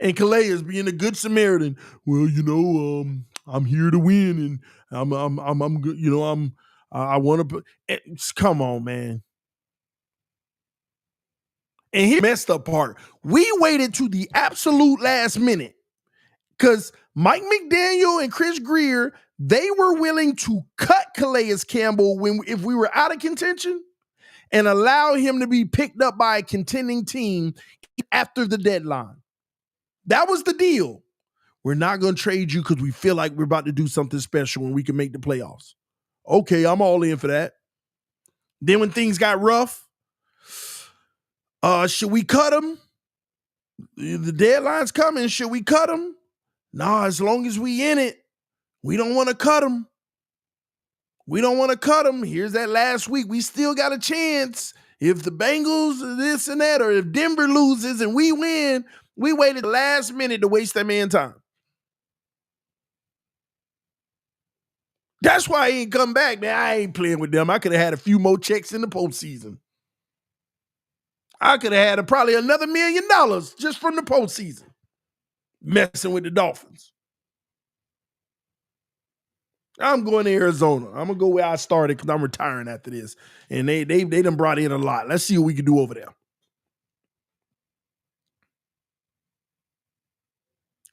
And Calais is being a good Samaritan. Well, I'm here to win, and I'm good. I want to. Come on, man. And here's the messed up part. We waited to the absolute last minute because Mike McDaniel and Chris Greer, they were willing to cut Calais Campbell if we were out of contention and allow him to be picked up by a contending team after the deadline. That was the deal. We're not going to trade you because we feel like we're about to do something special and we can make the playoffs. Okay, I'm all in for that. Then when things got rough, should we cut him? The deadline's coming. Should we cut him? Nah, as long as we in it, we don't want to cut him. We don't want to cut him. Here's that last week. We still got a chance. If the Bengals this and that, or if Denver loses and we win, we waited the last minute to waste that man time. That's why he ain't come back, man. I ain't playing with them. I could have had a few more checks in the postseason. I could have had probably another $1 million just from the postseason messing with the Dolphins. I'm going to Arizona. I'm going to go where I started because I'm retiring after this. And they done brought in a lot. Let's see what we can do over there.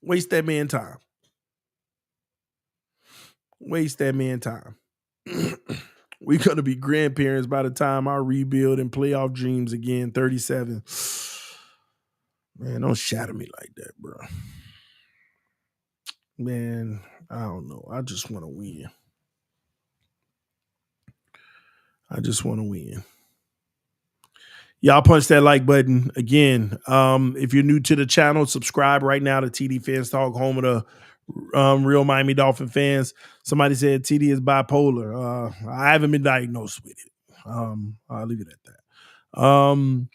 Waste that man time. Waste that man time. We're going to be grandparents by the time I rebuild and playoff dreams again, 37. Man, don't shatter me like that, bro. Man, I don't know. I just want to win. I just want to win. Y'all punch that like button. Again, if you're new to the channel, subscribe right now to TD Finstalk, home of the real Miami Dolphin fans. Somebody said TD is bipolar. I haven't been diagnosed with it. I'll leave it at that.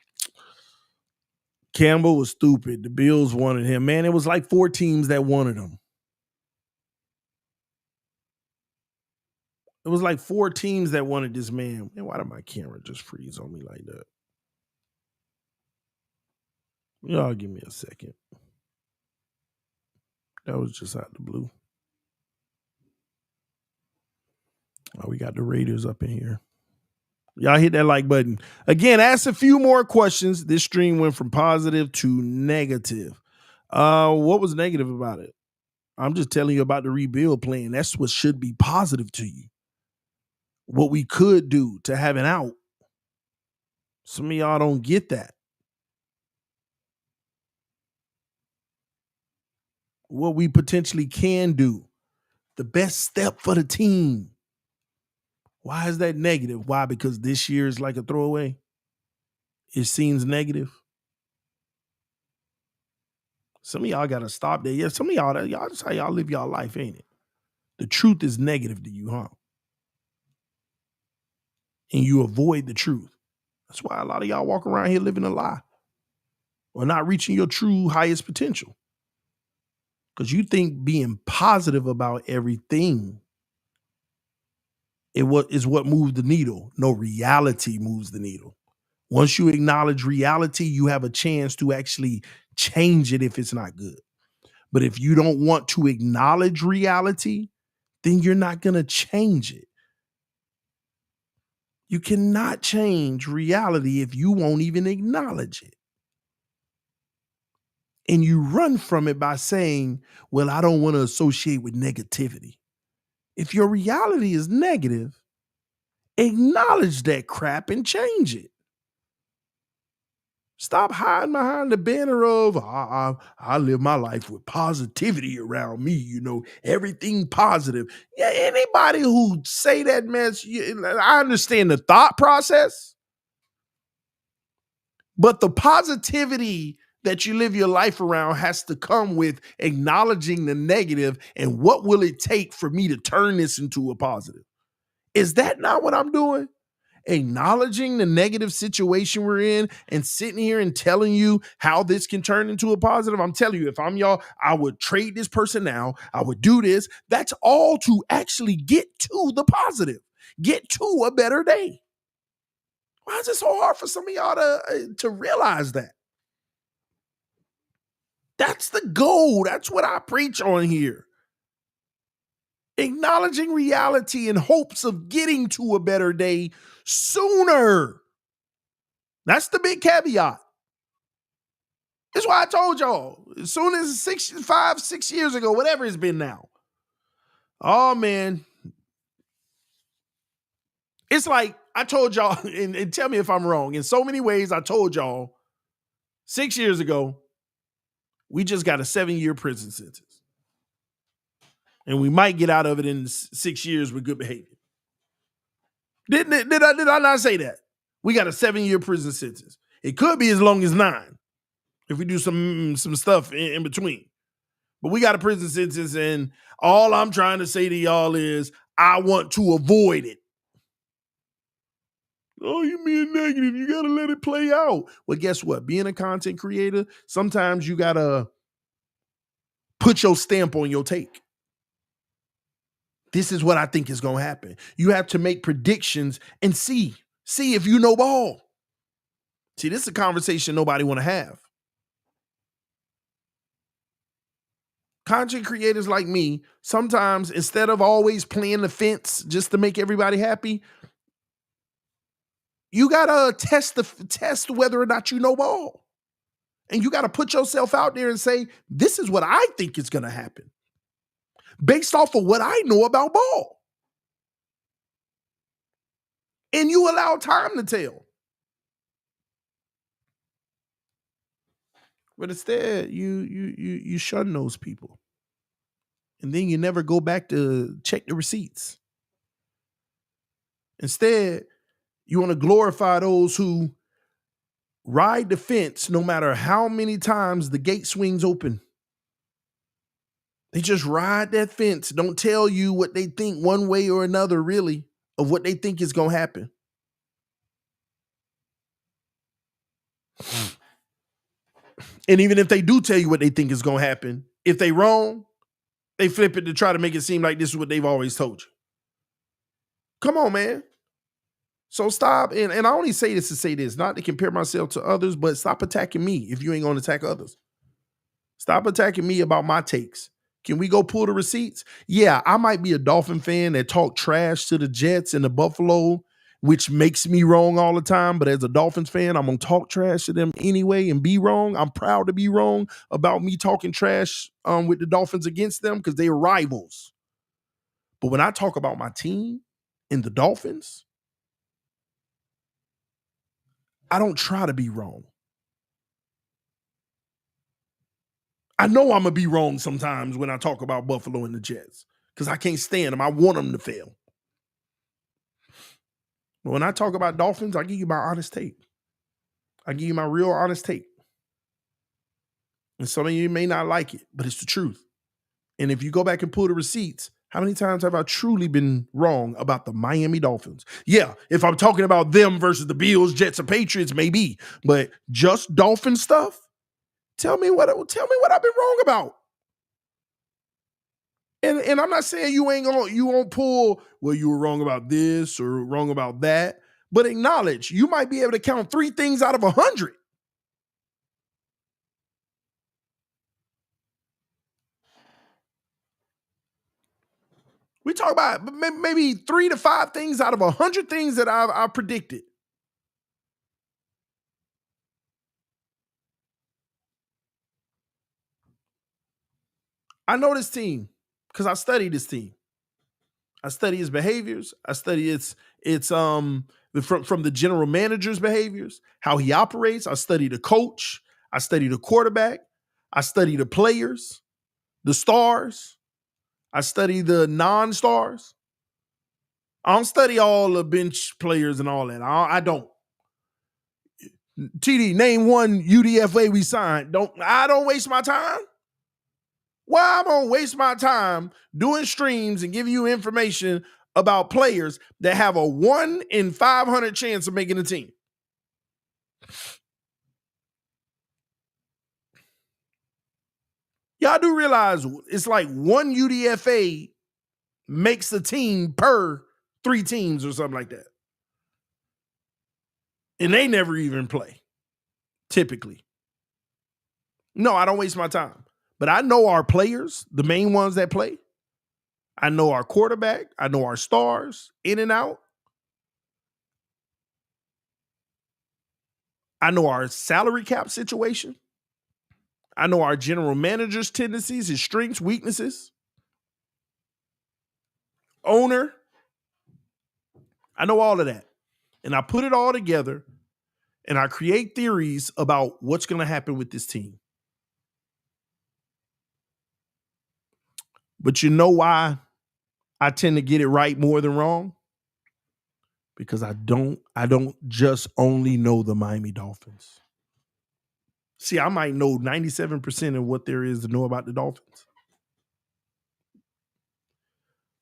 Campbell was stupid. The Bills wanted him. Man, it was like 4 teams that wanted him. It was like 4 teams that wanted this man. Man, why did my camera just freeze on me like that? Y'all give me a second. That was just out the blue. Oh, we got the Raiders up in here. Y'all hit that like button. Again, ask a few more questions. This stream went from positive to negative. What was negative about it? I'm just telling you about the rebuild plan. That's what should be positive to you. What we could do to have an out. Some of y'all don't get that. What we potentially can do. The best step for the team. Why is that negative? Why? Because this year is like a throwaway? It seems negative. Some of y'all got to stop there. Yeah, some of y'all, that's how y'all live y'all life, ain't it? The truth is negative to you, huh? And you avoid the truth. That's why a lot of y'all walk around here living a lie or not reaching your true highest potential. Because you think being positive about everything is what moves the needle. No, reality moves the needle. Once you acknowledge reality, you have a chance to actually change it if it's not good. But if you don't want to acknowledge reality, then you're not going to change it. You cannot change reality if you won't even acknowledge it. And you run from it by saying, well, I don't want to associate with negativity. If your reality is negative, acknowledge that crap and change it. Stop hiding behind the banner of I live my life with positivity around me, everything positive. Yeah, anybody who say that mess, I understand the thought process, but the positivity that you live your life around has to come with acknowledging the negative and what will it take for me to turn this into a positive? Is that not what I'm doing? Acknowledging the negative situation we're in and sitting here and telling you how this can turn into a positive. I'm telling you, if I'm y'all, I would trade this person now. I would do this. That's all to actually get to the positive, get to a better day. Why is it so hard for some of y'all to realize that? That's the goal. That's what I preach on here. Acknowledging reality in hopes of getting to a better day sooner. That's the big caveat. That's why I told y'all, as soon as 6 years ago, whatever it's been now. Oh, man. It's like I told y'all, and tell me if I'm wrong. In so many ways, I told y'all 6 years ago, we just got a 7-year prison sentence. And we might get out of it in 6 years with good behavior. Did I not say that? We got a 7-year prison sentence. It could be as long as 9 if we do some stuff in between. But we got a prison sentence, and all I'm trying to say to y'all is I want to avoid it. Oh, you being negative. You got to let it play out. Well, guess what? Being a content creator, sometimes you got to put your stamp on your take. This is what I think is going to happen. You have to make predictions and see if you know ball. See, this is a conversation nobody want to have. Content creators like me, sometimes instead of always playing the fence just to make everybody happy, you gotta test whether or not you know ball. And you gotta put yourself out there and say, this is what I think is gonna happen based off of what I know about ball. And you allow time to tell. But instead, you shun those people. And then you never go back to check the receipts. Instead, you want to glorify those who ride the fence no matter how many times the gate swings open. They just ride that fence, don't tell you what they think one way or another, really, of what they think is going to happen. And even if they do tell you what they think is going to happen, if they wrong, they flip it to try to make it seem like this is what they've always told you. Come on, man. So stop, and I only say this to say this, not to compare myself to others, but stop attacking me if you ain't going to attack others. Stop attacking me about my takes. Can we go pull the receipts? Yeah, I might be a Dolphin fan that talk trash to the Jets and the Buffalo, which makes me wrong all the time. But as a Dolphins fan, I'm going to talk trash to them anyway and be wrong. I'm proud to be wrong about me talking trash with the Dolphins against them because they are rivals. But when I talk about my team and the Dolphins, I don't try to be wrong. I know I'm going to be wrong sometimes when I talk about Buffalo and the Jets because I can't stand them. I want them to fail. But when I talk about Dolphins, I give you my honest take. I give you my real honest take. And some of you may not like it, but it's the truth. And if you go back and pull the receipts, How many times have I truly been wrong about the Miami Dolphins? Yeah, if I'm talking about them versus the Bills, Jets, and Patriots, maybe, but just Dolphin stuff. Tell me what I've been wrong about. And I'm not saying you won't pull, well, you were wrong about this or wrong about that, but acknowledge you might be able to count 3 things out of 100. We talk about maybe 3 to 5 things out of 100 things that I've predicted. I know this team because I studied this team. I study his behaviors. I study from the general manager's behaviors, how he operates. I study the coach. I study the quarterback. I study the players, the stars. I study the non-stars. I don't study all the bench players and all that. I don't. TD, name one UDFA we signed. I don't waste my time. Why I'm gonna waste my time doing streams and giving you information about players that have a 1 in 500 chance of making the team? Y'all do realize it's like 1 UDFA makes the team per 3 teams or something like that. And they never even play, typically. No, I don't waste my time. But I know our players, the main ones that play. I know our quarterback. I know our stars in and out. I know our salary cap situation. I know our general manager's tendencies, his strengths, weaknesses. Owner. I know all of that. And I put it all together and I create theories about what's going to happen with this team. But you know why I tend to get it right more than wrong? Because I don't just only know the Miami Dolphins. See, I might know 97% of what there is to know about the Dolphins.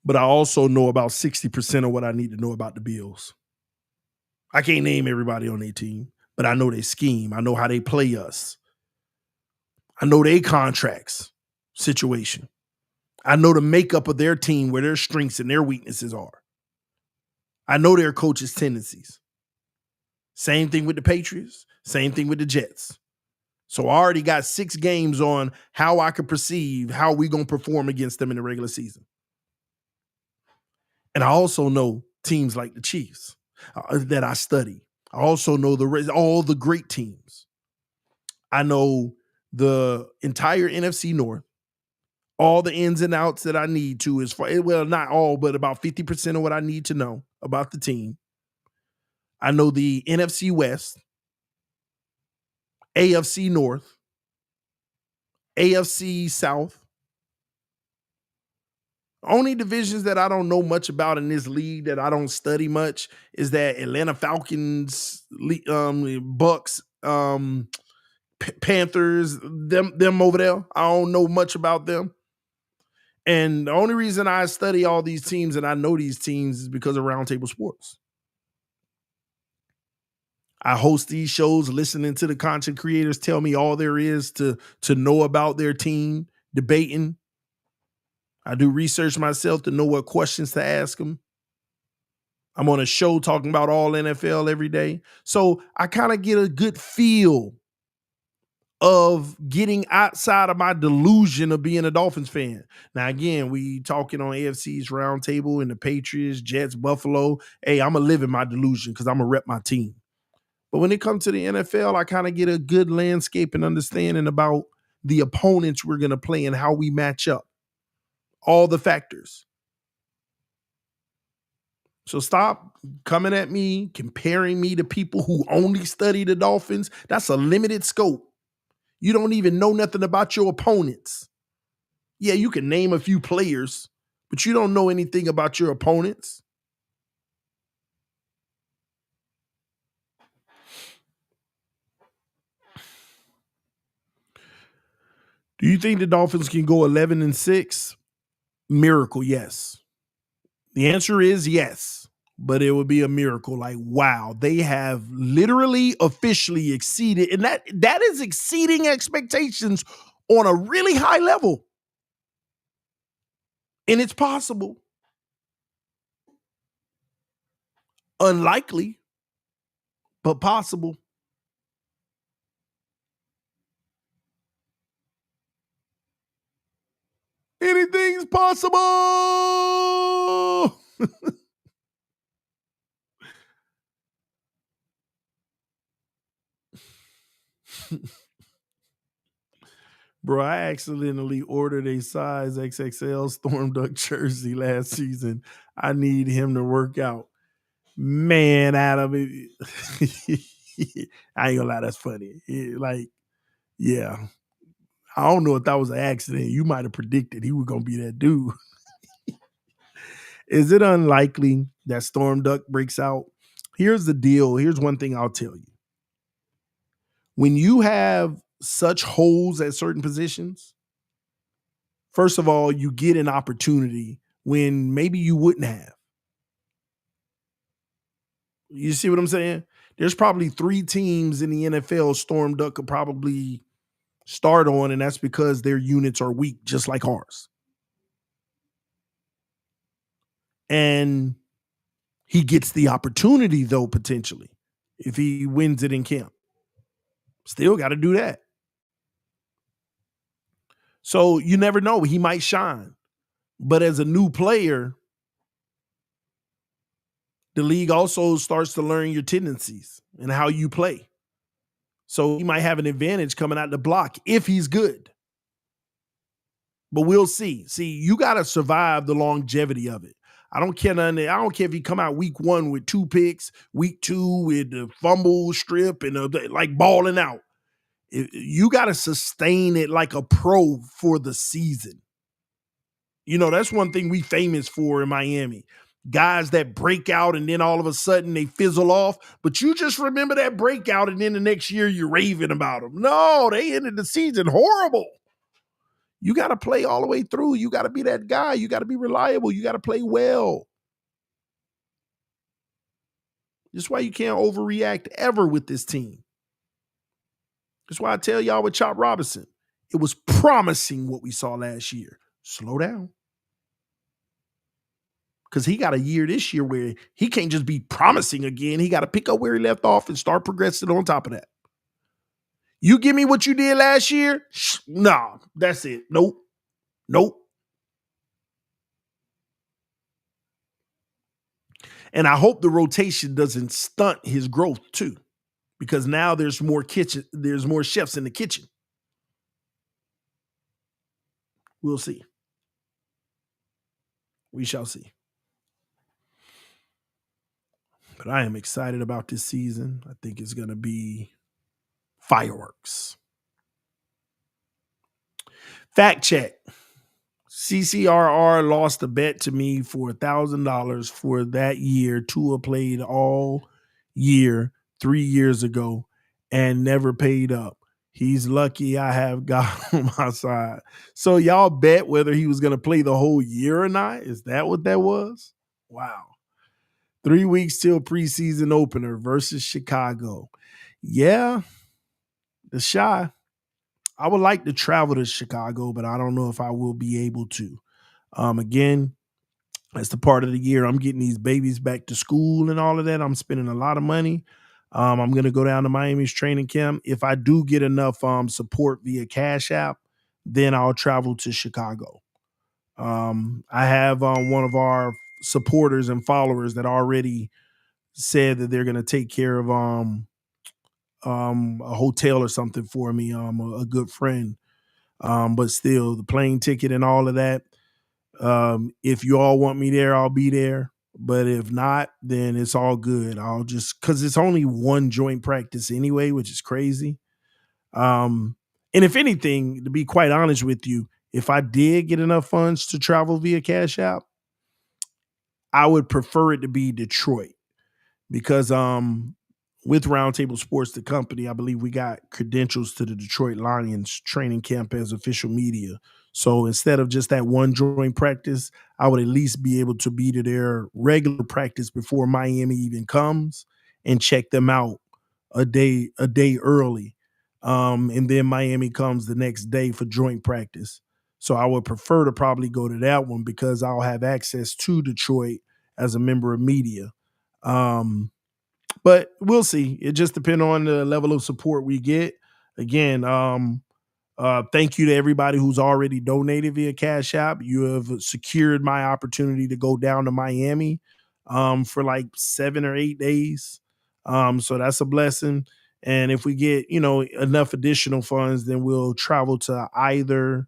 But I also know about 60% of what I need to know about the Bills. I can't name everybody on their team, but I know their scheme. I know how they play us. I know their contracts situation. I know the makeup of their team, where their strengths and their weaknesses are. I know their coach's tendencies. Same thing with the Patriots. Same thing with the Jets. So I already got 6 games on how I could perceive how we going to perform against them in the regular season. And I also know teams like the Chiefs that I study. I also know all the great teams. I know the entire NFC North, all the ins and outs that I need to, as far, well, not all, but about 50% of what I need to know about the team. I know the NFC West, AFC North, AFC South. Only divisions that I don't know much about in this league that I don't study much is that Atlanta Falcons, Bucks, Panthers, them over there. I don't know much about them. And the only reason I study all these teams and I know these teams is because of Roundtable Sports. I host these shows listening to the content creators tell me all there is to know about their team, debating. I do research myself to know what questions to ask them. I'm on a show talking about all NFL every day. So I kind of get a good feel of getting outside of my delusion of being a Dolphins fan. Now, again, we talking on AFC's roundtable and the Patriots, Jets, Buffalo. Hey, I'm going to live in my delusion because I'm going to rep my team. But when it comes to the NFL, I kind of get a good landscape and understanding about the opponents we're going to play and how we match up. All the factors. So stop coming at me, comparing me to people who only study the Dolphins. That's a limited scope. You don't even know nothing about your opponents. Yeah, you can name a few players, but you don't know anything about your opponents. Do you think the Dolphins can go 11-6? Miracle, yes. The answer is yes, but it would be a miracle. Like, wow, they have literally officially exceeded, and that is exceeding expectations on a really high level. And it's possible. Unlikely, but possible. Anything's possible. Bro, I accidentally ordered a size XXL Storm Duck jersey last season. I need him to work out. Man, Adam, I ain't gonna lie, that's funny. Yeah, I don't know if that was an accident. You might have predicted he was gonna be that dude. Is it unlikely that Storm Duck breaks out? Here's the deal. Here's one thing I'll tell you. When you have such holes at certain positions, first of all, you get an opportunity when maybe you wouldn't have. You see what I'm saying? There's probably 3 teams in the NFL Storm Duck could probably start on, and that's because their units are weak, just like ours. And he gets the opportunity, though, potentially, if he wins it in camp. Still got to do that. So you never know. He might shine. But as a new player, the league also starts to learn your tendencies and how you play. So he might have an advantage coming out the block if he's good. But we'll see. See, you got to survive the longevity of it. I don't care if he come out week 1 with 2 picks, week 2 with the fumble strip and like balling out. You got to sustain it like a pro for the season. That's one thing we famous for in Miami. Guys that break out and then all of a sudden they fizzle off. But you just remember that breakout and then the next year you're raving about them. No, they ended the season horrible. You got to play all the way through. You got to be that guy. You got to be reliable. You got to play well. That's why you can't overreact ever with this team. That's why I tell y'all with Chop Robinson, it was promising what we saw last year. Slow down. Because he got a year this year where he can't just be promising again. He got to pick up where he left off and start progressing on top of that. You give me what you did last year? Nah, that's it. Nope. And I hope the rotation doesn't stunt his growth too, because now there's more chefs in the kitchen. We'll see. We shall see. But I am excited about this season. I think it's going to be fireworks. Fact check. CCRR lost a bet to me for $1,000 for that year. Tua played all year 3 years ago and never paid up. He's lucky I have God on my side. So y'all bet whether he was going to play the whole year or not? Is that what that was? Wow. 3 weeks till preseason opener versus Chicago. Yeah, the Shy. I would like to travel to Chicago, but I don't know if I will be able to. Again, that's the part of the year I'm getting these babies back to school and all of that. I'm spending a lot of money. I'm going to go down to Miami's training camp. If I do get enough support via Cash App, then I'll travel to Chicago. I have one of our supporters and followers that already said that they're going to take care of a hotel or something for me, a good friend. But still, the plane ticket and all of that. If you all want me there, I'll be there. But if not, then it's all good. I'll just, because it's only one joint practice anyway, which is crazy. And if anything, to be quite honest with you, if I did get enough funds to travel via Cash App, I would prefer it to be Detroit, because with Roundtable Sports, the company, I believe we got credentials to the Detroit Lions training camp as official media. So instead of just that one joint practice, I would at least be able to be to their regular practice before Miami even comes and check them out a day early. And then Miami comes the next day for joint practice. So I would prefer to probably go to that one because I'll have access to Detroit as a member of media. Um, but we'll see. It just depends on the level of support we get. Again, thank you to everybody who's already donated via Cash App. You have secured my opportunity to go down to Miami for like 7 or 8 days. So that's a blessing. And if we get, enough additional funds, then we'll travel to either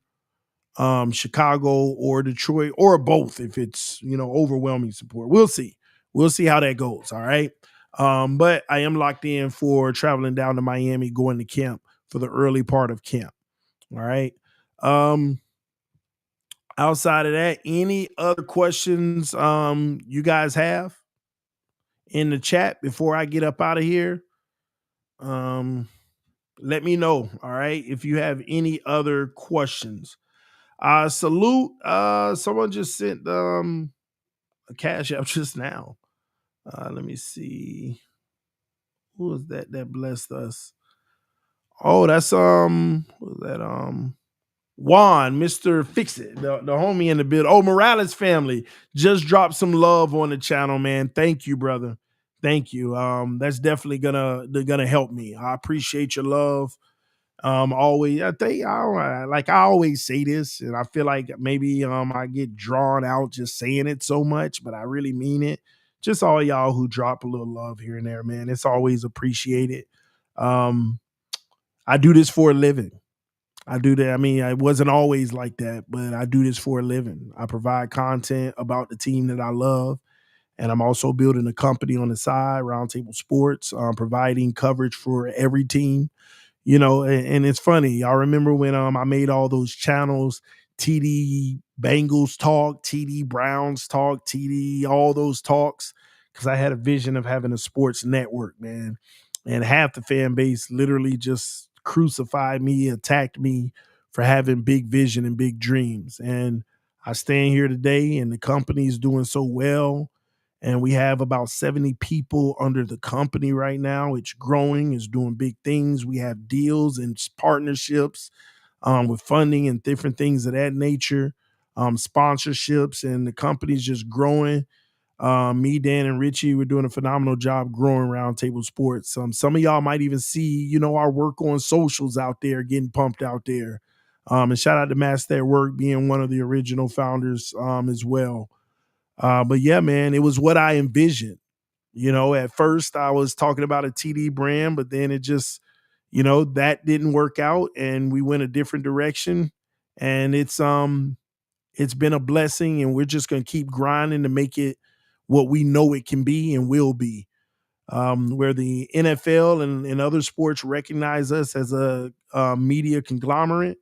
Chicago or Detroit or both if it's, overwhelming support. We'll see. We'll see how that goes. All right. But I am locked in for traveling down to Miami, going to camp for the early part of camp. All right. Um, Outside of that, any other questions you guys have in the chat before I get up out of here? Um, Let me know. All right. If you have any other questions. Salute. Someone just sent a cash app just now. Let me see. Who was that blessed us? Oh, that's what was that? Juan, Mr. Fix It, the homie in the bid. Oh, Morales family just dropped some love on the channel, man. Thank you, brother. Thank you. That's definitely gonna help me. I appreciate your love. Always, I always say this, and I feel like maybe I get drawn out just saying it so much, but I really mean it. Just all y'all who drop a little love here and there, man. It's always appreciated. Um, I do this for a living. I do that. I mean, I wasn't always like that, but I do this for a living. I provide content about the team that I love, and I'm also building a company on the side, Roundtable Sports, providing coverage for every team. And it's funny. Y'all remember when I made all those channels, TD Bengals talk, TD Browns talk, TD all those talks, because I had a vision of having a sports network, man. And half the fan base literally just crucified me, attacked me for having big vision and big dreams. And I stand here today, and the company is doing so well. And we have about 70 people under the company right now. It's growing, it's doing big things. We have deals and partnerships with funding and different things of that nature, sponsorships, and the company's just growing. Me, Dan, and Richie, we're doing a phenomenal job growing Roundtable Sports. Some of y'all might even see, our work on socials out there, getting pumped out there. And shout out to Master at Work being one of the original founders as well. But yeah, man, it was what I envisioned. At first I was talking about a TD brand, but then it just, that didn't work out and we went a different direction. And it's been a blessing, and we're just gonna keep grinding to make it what we know it can be and will be. Where the NFL and other sports recognize us as a media conglomerate.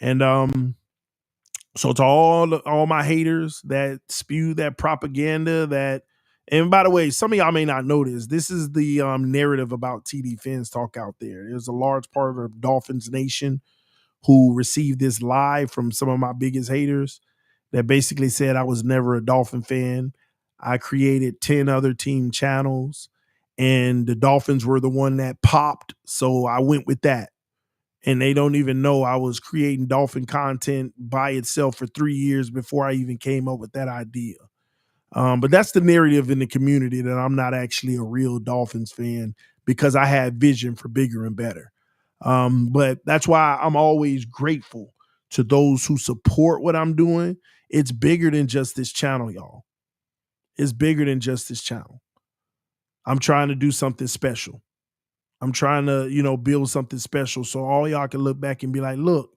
And so to all my haters that spew that propaganda that, and by the way, some of y'all may not know this. This is the narrative about TD Fans Talk out there. There's a large part of Dolphins Nation who received this lie from some of my biggest haters that basically said I was never a Dolphin fan. I created 10 other team channels, and the Dolphins were the one that popped. So I went with that, and they don't even know I was creating Dolphin content by itself for 3 years before I even came up with that idea. But that's the narrative in the community, that I'm not actually a real Dolphins fan because I had vision for bigger and better. But that's why I'm always grateful to those who support what I'm doing. It's bigger than just this channel, y'all. It's bigger than just this channel. I'm trying to do something special. I'm trying to, build something special so all y'all can look back and be like, look,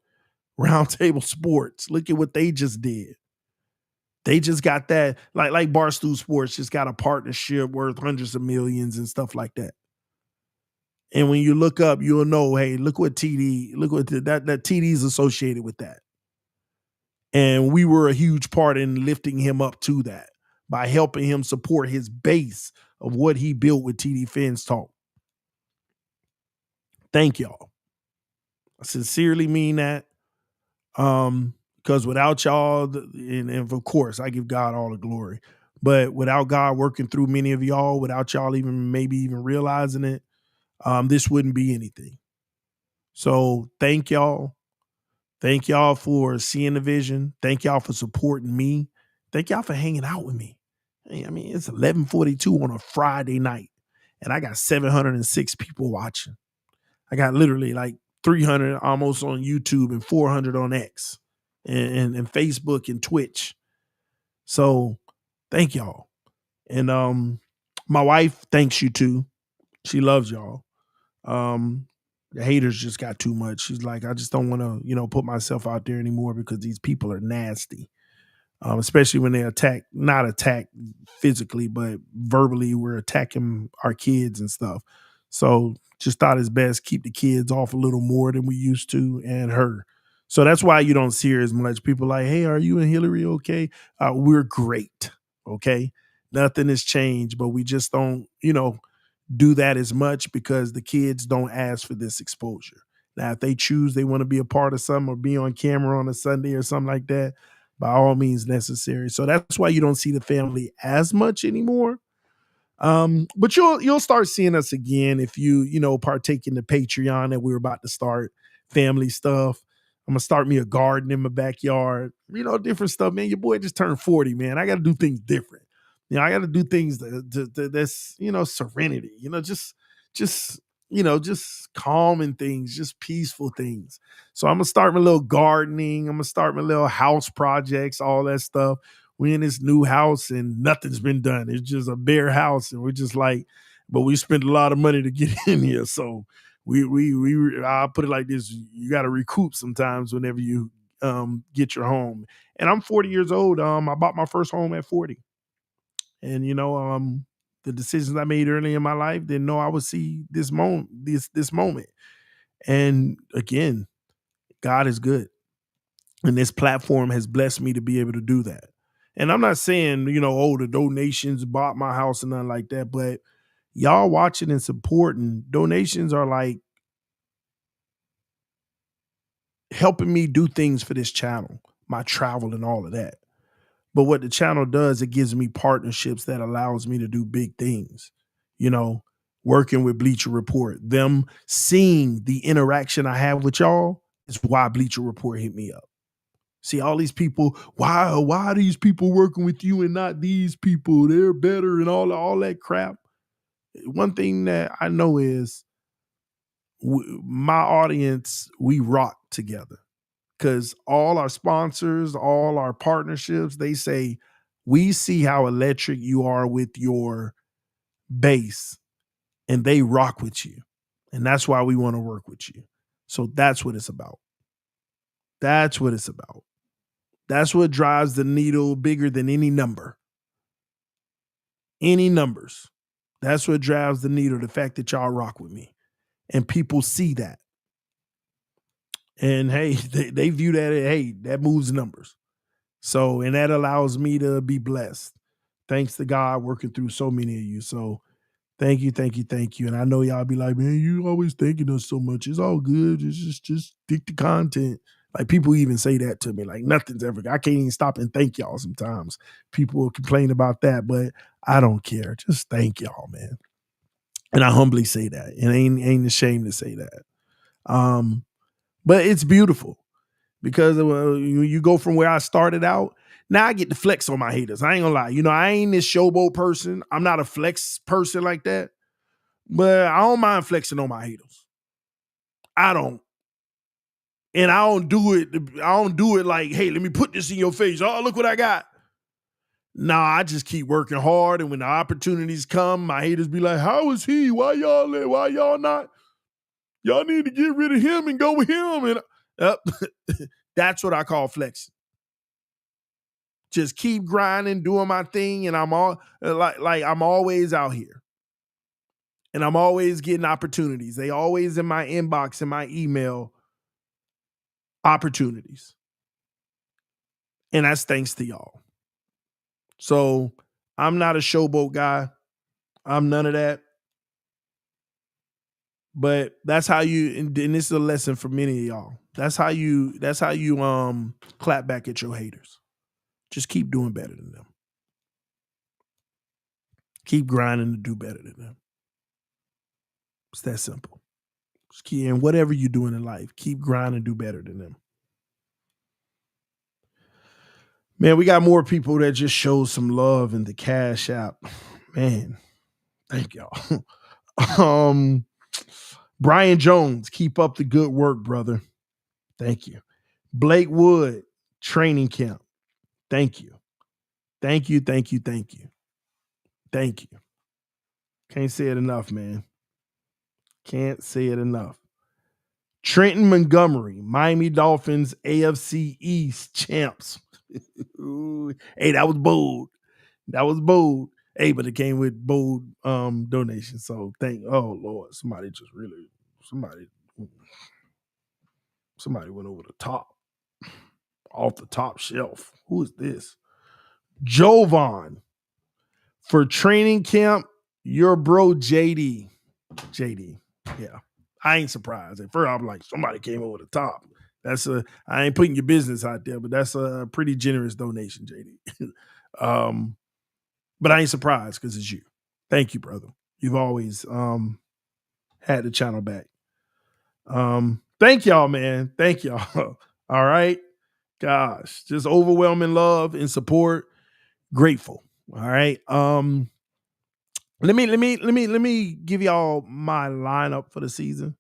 Roundtable Sports, look at what they just did. They just got that, like Barstool Sports just got a partnership worth hundreds of millions and stuff like that. And when you look up, you'll know, hey, look what that TD's associated with that. And we were a huge part in lifting him up to that by helping him support his base of what he built with TD Fans Talk. Thank y'all. I sincerely mean that. Because without y'all, and of course, I give God all the glory. But without God working through many of y'all, without y'all even maybe even realizing it, this wouldn't be anything. So thank y'all. Thank y'all for seeing the vision. Thank y'all for supporting me. Thank y'all for hanging out with me. Hey, I mean, it's 11:42 on a Friday night, and I got 706 people watching. I got literally like 300 almost on YouTube and 400 on X and Facebook and Twitch. So thank y'all. And my wife thanks you too. She loves y'all. Um, the haters just got too much. She's like, I just don't want to, put myself out there anymore because these people are nasty. Especially when they not attack physically, but verbally, we're attacking our kids and stuff. So just thought it's best keep the kids off a little more than we used to, and her. So that's why you don't see her as much. People like, hey, are you and Hillary okay? We're great. Okay. Nothing has changed, but we just don't, do that as much because the kids don't ask for this exposure. Now, if they choose they want to be a part of something or be on camera on a Sunday or something like that, by all means necessary. So that's why you don't see the family as much anymore. But you'll start seeing us again if you partake in the Patreon that we're about to start, family stuff. I'm gonna start me a garden in my backyard, different stuff, man. Your boy just turned 40, man. I gotta do things different. I gotta do things that's serenity, just calming things, just peaceful things. So I'm gonna start my little gardening, I'm gonna start my little house projects, all that stuff. We in this new house and nothing's been done. It's just a bare house, and we're just like, but we spent a lot of money to get in here. So I'll put it like this: you got to recoup sometimes whenever you get your home. And I'm 40 years old. I bought my first home at 40, and the decisions I made early in my life didn't know I would see this moment. And again, God is good. And this platform has blessed me to be able to do that. And I'm not saying, oh, the donations bought my house and nothing like that, but y'all watching and supporting, donations are like helping me do things for this channel, my travel and all of that. But what the channel does, it gives me partnerships that allows me to do big things, you know, working with Bleacher Report, them seeing the interaction I have with y'all is why Bleacher Report hit me up. See all these people. Why are these people working with you and not these people? They're better and all that crap. One thing that I know is my audience. We rock together because all our sponsors, all our partnerships, they say we see how electric you are with your bass, and they rock with you, and that's why we want to work with you. So that's what it's about. That's what it's about. That's what drives the needle bigger than any number. Any numbers. That's what drives the needle, the fact that y'all rock with me. And people see that. And hey, they view that, hey, that moves numbers. So, and that allows me to be blessed. Thanks to God working through so many of you. So thank you, thank you, thank you. And I know y'all be like, man, you always thanking us so much. It's all good. It's just stick to content. Like people even say that to me. Like nothing's ever. I can't even stop and thank y'all sometimes. People will complain about that, but I don't care. Just thank y'all, man. And I humbly say that. And ain't ashamed to say that. But it's beautiful because you go from where I started out. Now I get to flex on my haters. I ain't gonna lie. I ain't this showboat person. I'm not a flex person like that. But I don't mind flexing on my haters. I don't. And I don't do it. I don't do it like, hey, let me put this in your face. Oh, look what I got. Nah, I just keep working hard. And when the opportunities come, my haters be like, how is he? Why y'all not? Y'all need to get rid of him and go with him. And that's what I call flexing. Just keep grinding, doing my thing, and I'm all like I'm always out here. And I'm always getting opportunities. They always in my inbox, in my email, opportunities. And that's thanks to y'all. So I'm not a showboat guy. I'm none of that. But that's how you, and this is a lesson for many of y'all. That's how you clap back at your haters. Just keep doing better than them. Keep grinding to do better than them. It's that simple. Just keep, and whatever you're doing in life, keep grinding, do better than them. Man, we got more people that just showed some love in the Cash App. Man, thank y'all. um, Brian Jones, keep up the good work, brother. Thank you. Blake Wood, training camp. Thank you. Thank you. Thank you. Thank you. Thank you. Can't say it enough, man. Can't say it enough. Trenton Montgomery, Miami Dolphins, AFC East champs. Hey, that was bold. That was bold. Hey, but it came with bold donations. So oh Lord, somebody went over the top. Off the top shelf. Who is this? Jovan. For training camp, your bro JD. JD. Yeah. I ain't surprised. At first, I'm like, somebody came over the top. I ain't putting your business out there, but that's a pretty generous donation, JD. But I ain't surprised because it's you. Thank you, brother. You've always had the channel back. Thank y'all, man. Thank y'all. All right. Gosh, just overwhelming love and support. Grateful. All right. Let me give y'all my lineup for the season.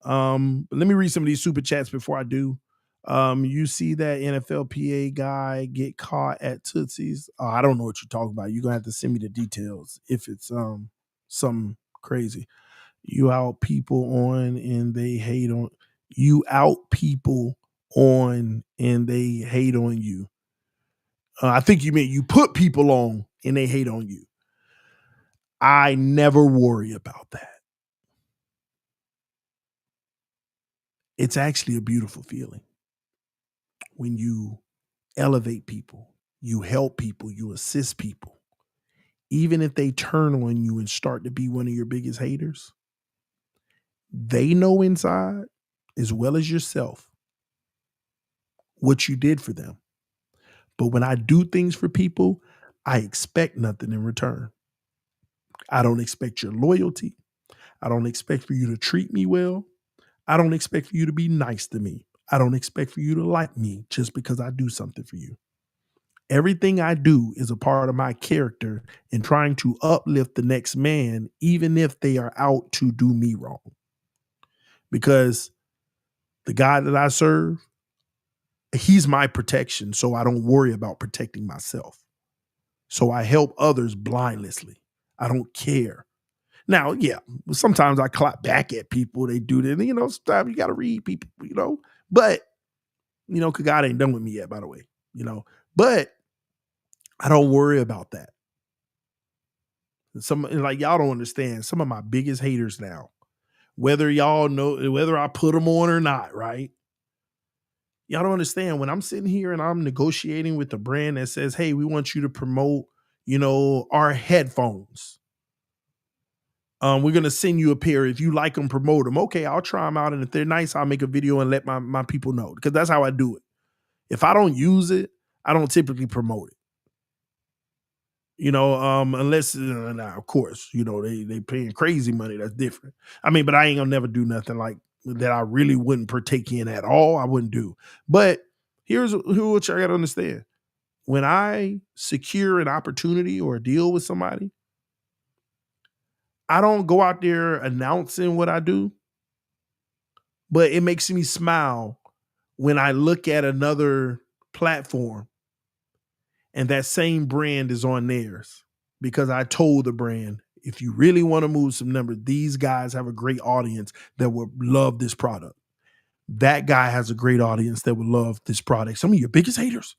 Let me read some of these super chats before I do. You see that NFLPA guy get caught at Tootsie's? I don't know what you're talking about. You're gonna have to send me the details if it's something crazy. You out people on and they hate on you. Out people on and they hate on you. I think you meant you put people on and they hate on you. I never worry about that. It's actually a beautiful feeling when you elevate people, you help people, you assist people. Even if they turn on you and start to be one of your biggest haters, they know inside, as well as yourself, what you did for them. But when I do things for people, I expect nothing in return. I don't expect your loyalty. I don't expect for you to treat me well. I don't expect for you to be nice to me. I don't expect for you to like me just because I do something for you. Everything I do is a part of my character in trying to uplift the next man, even if they are out to do me wrong. Because the God that I serve, he's my protection, so I don't worry about protecting myself. So I help others blindlessly. I don't care. Now, yeah, sometimes I clap back at people. They do that. Sometimes you got to read people, But, because God ain't done with me yet, by the way, But I don't worry about that. Y'all don't understand. Some of my biggest haters now, whether y'all know, whether I put them on or not, right? Y'all don't understand when I'm sitting here and I'm negotiating with a brand that says, hey, we want you to promote, our headphones. We're going to send you a pair. If you like them, promote them. Okay, I'll try them out. And if they're nice, I'll make a video and let my people know, because that's how I do it. If I don't use it, I don't typically promote it. Unless, now, of course, they paying crazy money. That's different. But I ain't gonna never do nothing like that I really wouldn't partake in at all. I wouldn't do. But here's what y'all gotta understand. When I secure an opportunity or a deal with somebody, I don't go out there announcing what I do, but it makes me smile when I look at another platform and that same brand is on theirs, because I told the brand, if you really want to move some numbers, these guys have a great audience that would love this product. That guy has a great audience that would love this product. Some of your biggest haters,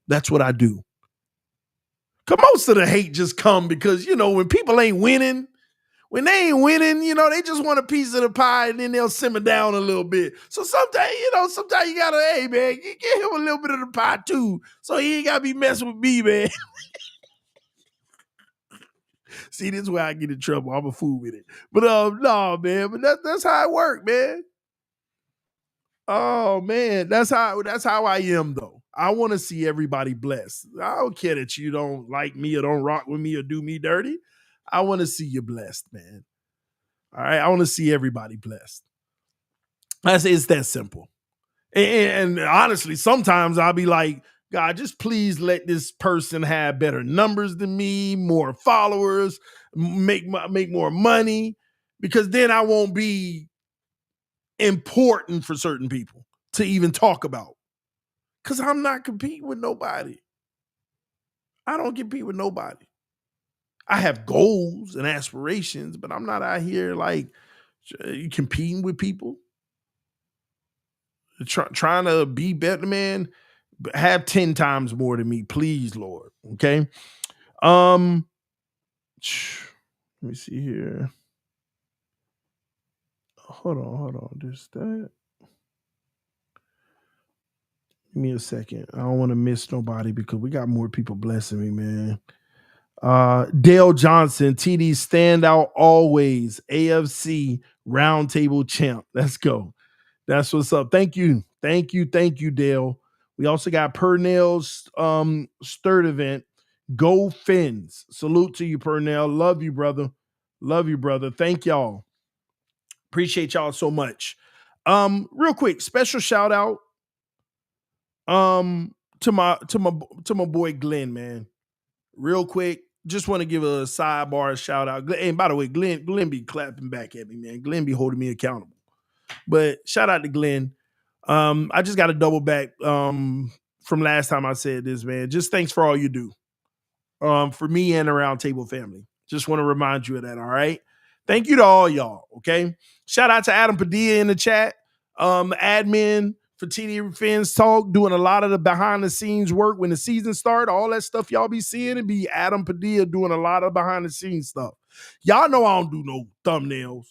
that's what I do. Because most of the hate just come because, when people ain't winning, they just want a piece of the pie and then they'll simmer down a little bit. So sometimes you gotta, hey man, you give him a little bit of the pie too. So he ain't gotta be messing with me, man. See, this is where I get in trouble. I'm a fool with it. But no, man. But that's how it work, man. Oh man, that's how I am though. I want to see everybody blessed. I don't care that you don't like me or don't rock with me or do me dirty. I want to see you blessed, man. All right, I want to see everybody blessed. I say it's that simple. And honestly, sometimes I'll be like, God, just please let this person have better numbers than me, more followers, make more money, because then I won't be important for certain people to even talk about. Because I'm not competing with nobody. I don't compete with nobody. I have goals and aspirations, but I'm not out here like competing with people. Trying to be better, man. Have 10 times more than me, please, Lord. Okay. Um, let me see here. Hold on. Just that. Give me a second. I don't want to miss nobody because we got more people blessing me, man. Dale Johnson, TD standout always, AFC roundtable champ. Let's go. That's what's up. Thank you, Dale. We also got Purnell's Sturt event. Go Fins. Salute to you, Purnell. Love you, brother. Love you, brother. Thank y'all. Appreciate y'all so much. Real quick, special shout out to my boy Glenn, man. Real quick, just want to give a sidebar shout out. And by the way, Glenn be clapping back at me, man. Glenn be holding me accountable. But shout out to Glenn. I just got to double back from last time I said this, man. Just thanks for all you do for me and the Roundtable family. Just want to remind you of that, all right? Thank you to all y'all, okay? Shout out to Adam Padilla in the chat, admin for TD Fins Talk, doing a lot of the behind-the-scenes work when the season starts. All that stuff y'all be seeing, it be Adam Padilla doing a lot of behind-the-scenes stuff. Y'all know I don't do no thumbnails.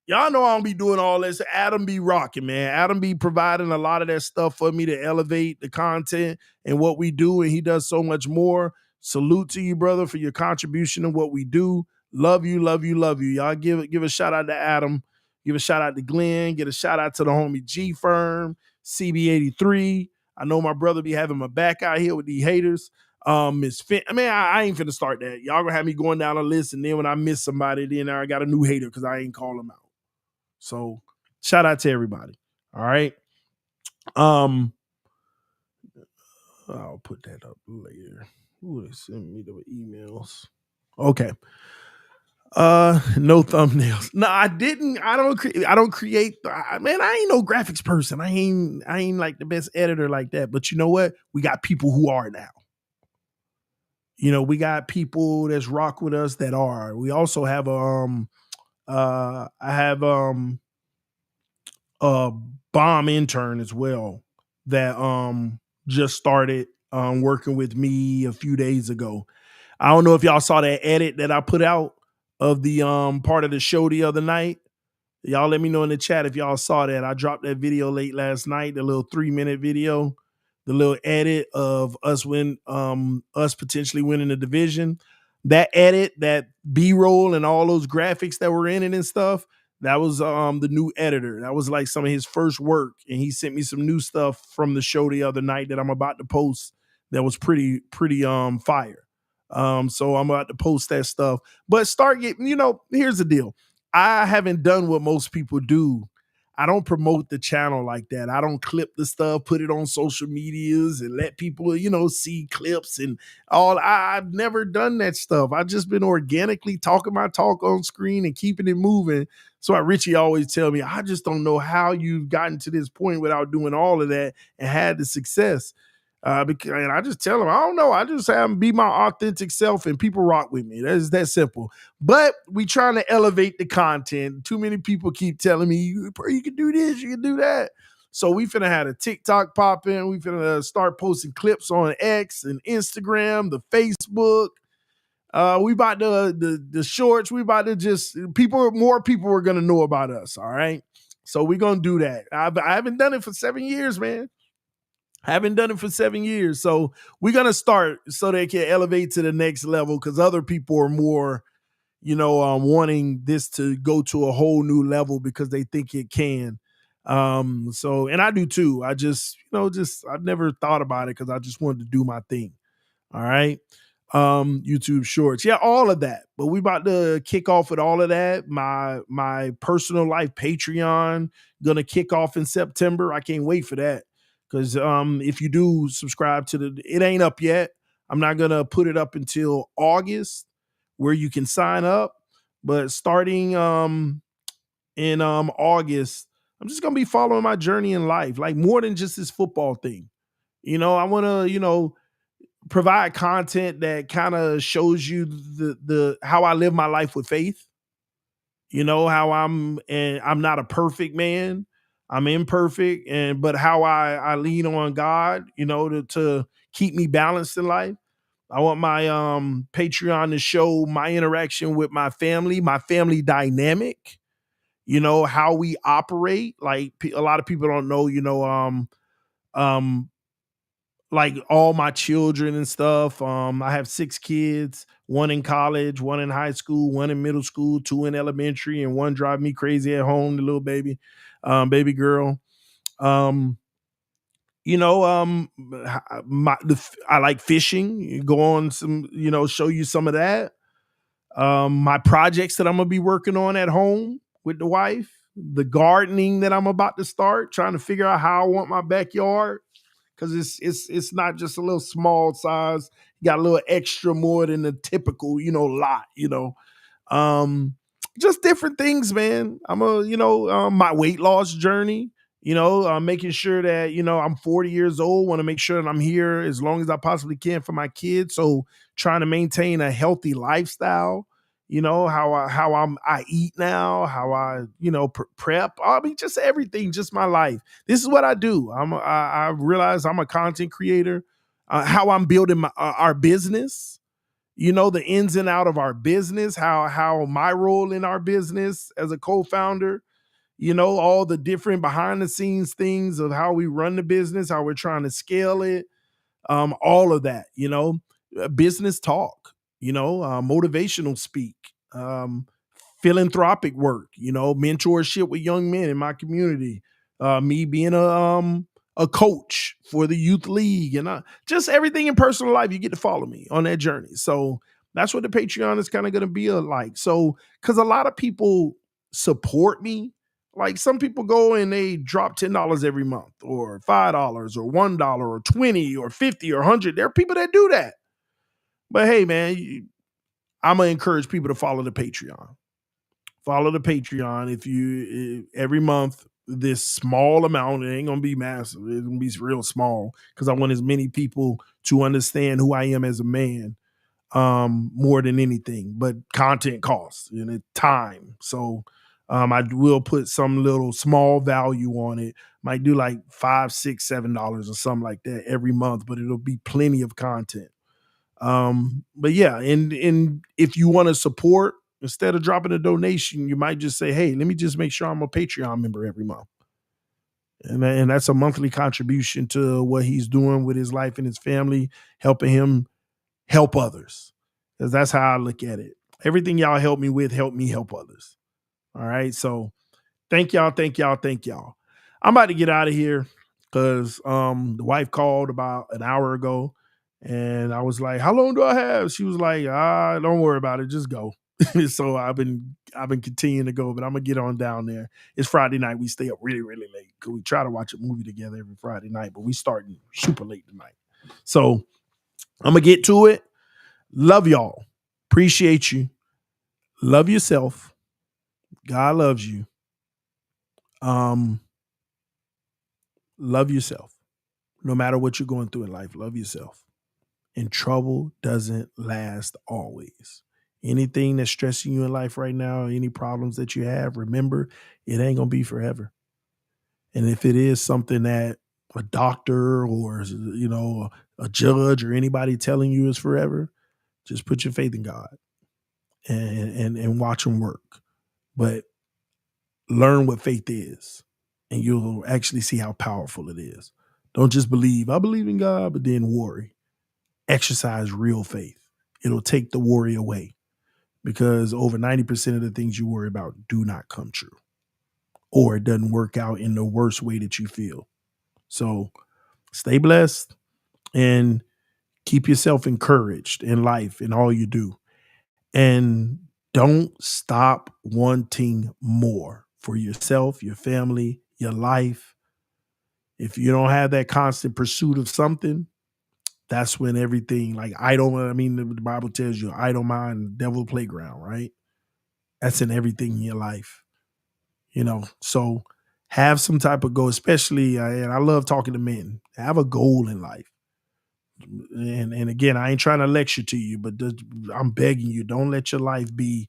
Y'all know I don't be doing all this. Adam be rocking, man. Adam be providing a lot of that stuff for me to elevate the content and what we do, and he does so much more. Salute to you, brother, for your contribution to what we do. Love you, love you, love you. Y'all give a shout out to Adam. Give a shout out to Glenn. Get a shout out to the homie G Firm, CB83. I know my brother be having my back out here with these haters. Miss Finn. I mean, I ain't finna start that. Y'all gonna have me going down a list, and then when I miss somebody, then I got a new hater because I ain't call them out. So shout out to everybody. All right. I'll put that up later. Ooh, they send me the emails. Okay. No thumbnails. No, I didn't. I don't create. Man, I ain't no graphics person. I ain't like the best editor like that. But you know what? We got people who are now. You know, we got people that's rock with us that are. We also have I have a bomb intern as well that just started working with me a few days ago. I don't know if y'all saw that edit that I put out of the part of the show the other night. Y'all let me know in the chat if y'all saw that. I dropped that video late last night, the little 3-minute video, the little edit of us potentially winning the division. That edit, that B-roll and all those graphics that were in it and stuff, that was the new editor. That was like some of his first work. And he sent me some new stuff from the show the other night that I'm about to post that was pretty fire. So I'm about to post that stuff. But start getting, here's the deal. I haven't done what most people do. I don't promote the channel like that. I don't clip the stuff, put it on social medias and let people, see clips and all. I've never done that stuff. I've just been organically talking my talk on screen and keeping it moving. So Richie always tell me, I just don't know how you've gotten to this point without doing all of that and had the success. And I just tell them, I don't know. I just have them be my authentic self and people rock with me. That's that simple. But we trying to elevate the content. Too many people keep telling me, you can do this, you can do that. So we finna have a TikTok pop in. We finna start posting clips on X and Instagram, the Facebook. We about the shorts. We about to just more people are gonna know about us. All right. So we're gonna do that. I haven't done it for 7 years, man. Haven't done it for 7 years. So we're gonna start so they can elevate to the next level because other people are more, wanting this to go to a whole new level because they think it can. So and I do too. I just, I've never thought about it because I just wanted to do my thing. All right. YouTube shorts. Yeah, all of that. But we about to kick off with all of that. My personal life Patreon gonna kick off in September. I can't wait for that. Because if you do subscribe to it ain't up yet. I'm not gonna put it up until August where you can sign up. But starting in August, I'm just gonna be following my journey in life, like more than just this football thing. I wanna, provide content that kind of shows you the how I live my life with faith. How I'm not a perfect man. I'm imperfect, but how I lean on God, to keep me balanced in life. I want my Patreon to show my interaction with my family dynamic, how we operate. Like a lot of people don't know, um like all my children and stuff. I have 6 kids, one in college, one in high school, one in middle school, two in elementary, and one drive me crazy at home, the little baby, baby girl. Um, I like fishing. Go on some, show you some of that. My projects that I'm gonna be working on at home with the wife, the gardening that I'm about to start, trying to figure out how I want my backyard because it's not just a little small size. You got a little extra more than the typical, lot. Um, just different things, man. I'm my weight loss journey. Making sure that I'm 40 years old. Want to make sure that I'm here as long as I possibly can for my kids. So trying to maintain a healthy lifestyle. I eat now, how I prep. I mean, just everything, just my life. This is what I do. I realize I'm a content creator. How I'm building our business. The ins and out of our business. How my role in our business as a co-founder. All the different behind the scenes things of how we run the business, how we're trying to scale it, all of that, business talk, motivational speak, philanthropic work, mentorship with young men in my community, me being a coach for the youth league, and just everything in personal life. You get to follow me on that journey. So that's what the Patreon is kind of going to be like. So, because a lot of people support me. Like some people go and they drop $10 every month, or $5, or $1, or 20, or 50, or 100. There are people that do that. But hey, man, I'm gonna encourage people to follow the Patreon. Follow the Patreon. If you every month, this small amount, it ain't gonna be massive. It's gonna be real small because I want as many people to understand who I am as a man, more than anything. But content costs and it time. So I will put some little small value on it. Might do like $5, $6, $7 or something like that every month, but it'll be plenty of content. But yeah, and if you want to support, instead of dropping a donation, you might just say, hey, let me just make sure I'm a Patreon member every month. And that's a monthly contribution to what he's doing with his life and his family, helping him help others. Because that's how I look at it. Everything y'all help me with, help me help others. All right. So thank y'all, thank y'all, thank y'all. I'm about to get out of here because the wife called about an hour ago. And I was like, how long do I have? She was like, don't worry about it. Just go. So I've been continuing to go, but I'm gonna get on down there. It's Friday night. We stay up really, really late because we try to watch a movie together every Friday night, but we starting super late tonight. So I'm gonna get to it. Love y'all. Appreciate you. Love yourself. God loves you. Love yourself. No matter what you're going through in life, love yourself. And trouble doesn't last always. Anything that's stressing you in life right now, any problems that you have, remember, it ain't going to be forever. And if it is something that a doctor or, a judge or anybody telling you is forever, just put your faith in God and watch him work. But learn what faith is, and you'll actually see how powerful it is. Don't just believe, I believe in God, but then worry. Exercise real faith. It'll take the worry away because over 90% of the things you worry about do not come true, or it doesn't work out in the worst way that you feel. So stay blessed and keep yourself encouraged in life in all you do. And don't stop wanting more for yourself, your family, your life. If you don't have that constant pursuit of something, that's when everything like idle, I mean, the Bible tells you idle mind, devil playground, right? That's in everything in your life, So have some type of goal, especially, and I love talking to men. Have a goal in life. And again, I ain't trying to lecture to you, but I'm begging you, don't let your life be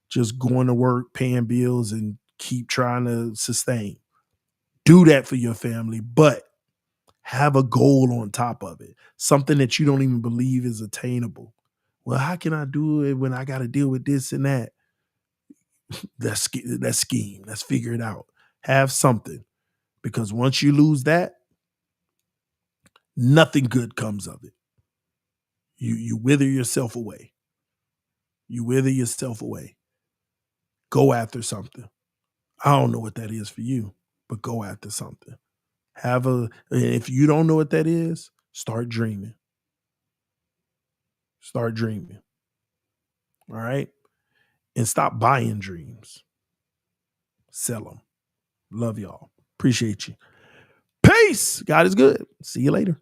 just going to work, paying bills, and keep trying to sustain. Do that for your family, but have a goal on top of it, something that you don't even believe is attainable. Well, how can I do it when I got to deal with this and that? That scheme. Let's figure it out. Have something, because once you lose that, nothing good comes of it. You wither yourself away. You wither yourself away. Go after something. I don't know what that is for you, but go after something. If you don't know what that is, start dreaming. Start dreaming. All right. And stop buying dreams. Sell them. Love y'all. Appreciate you. Peace. God is good. See you later.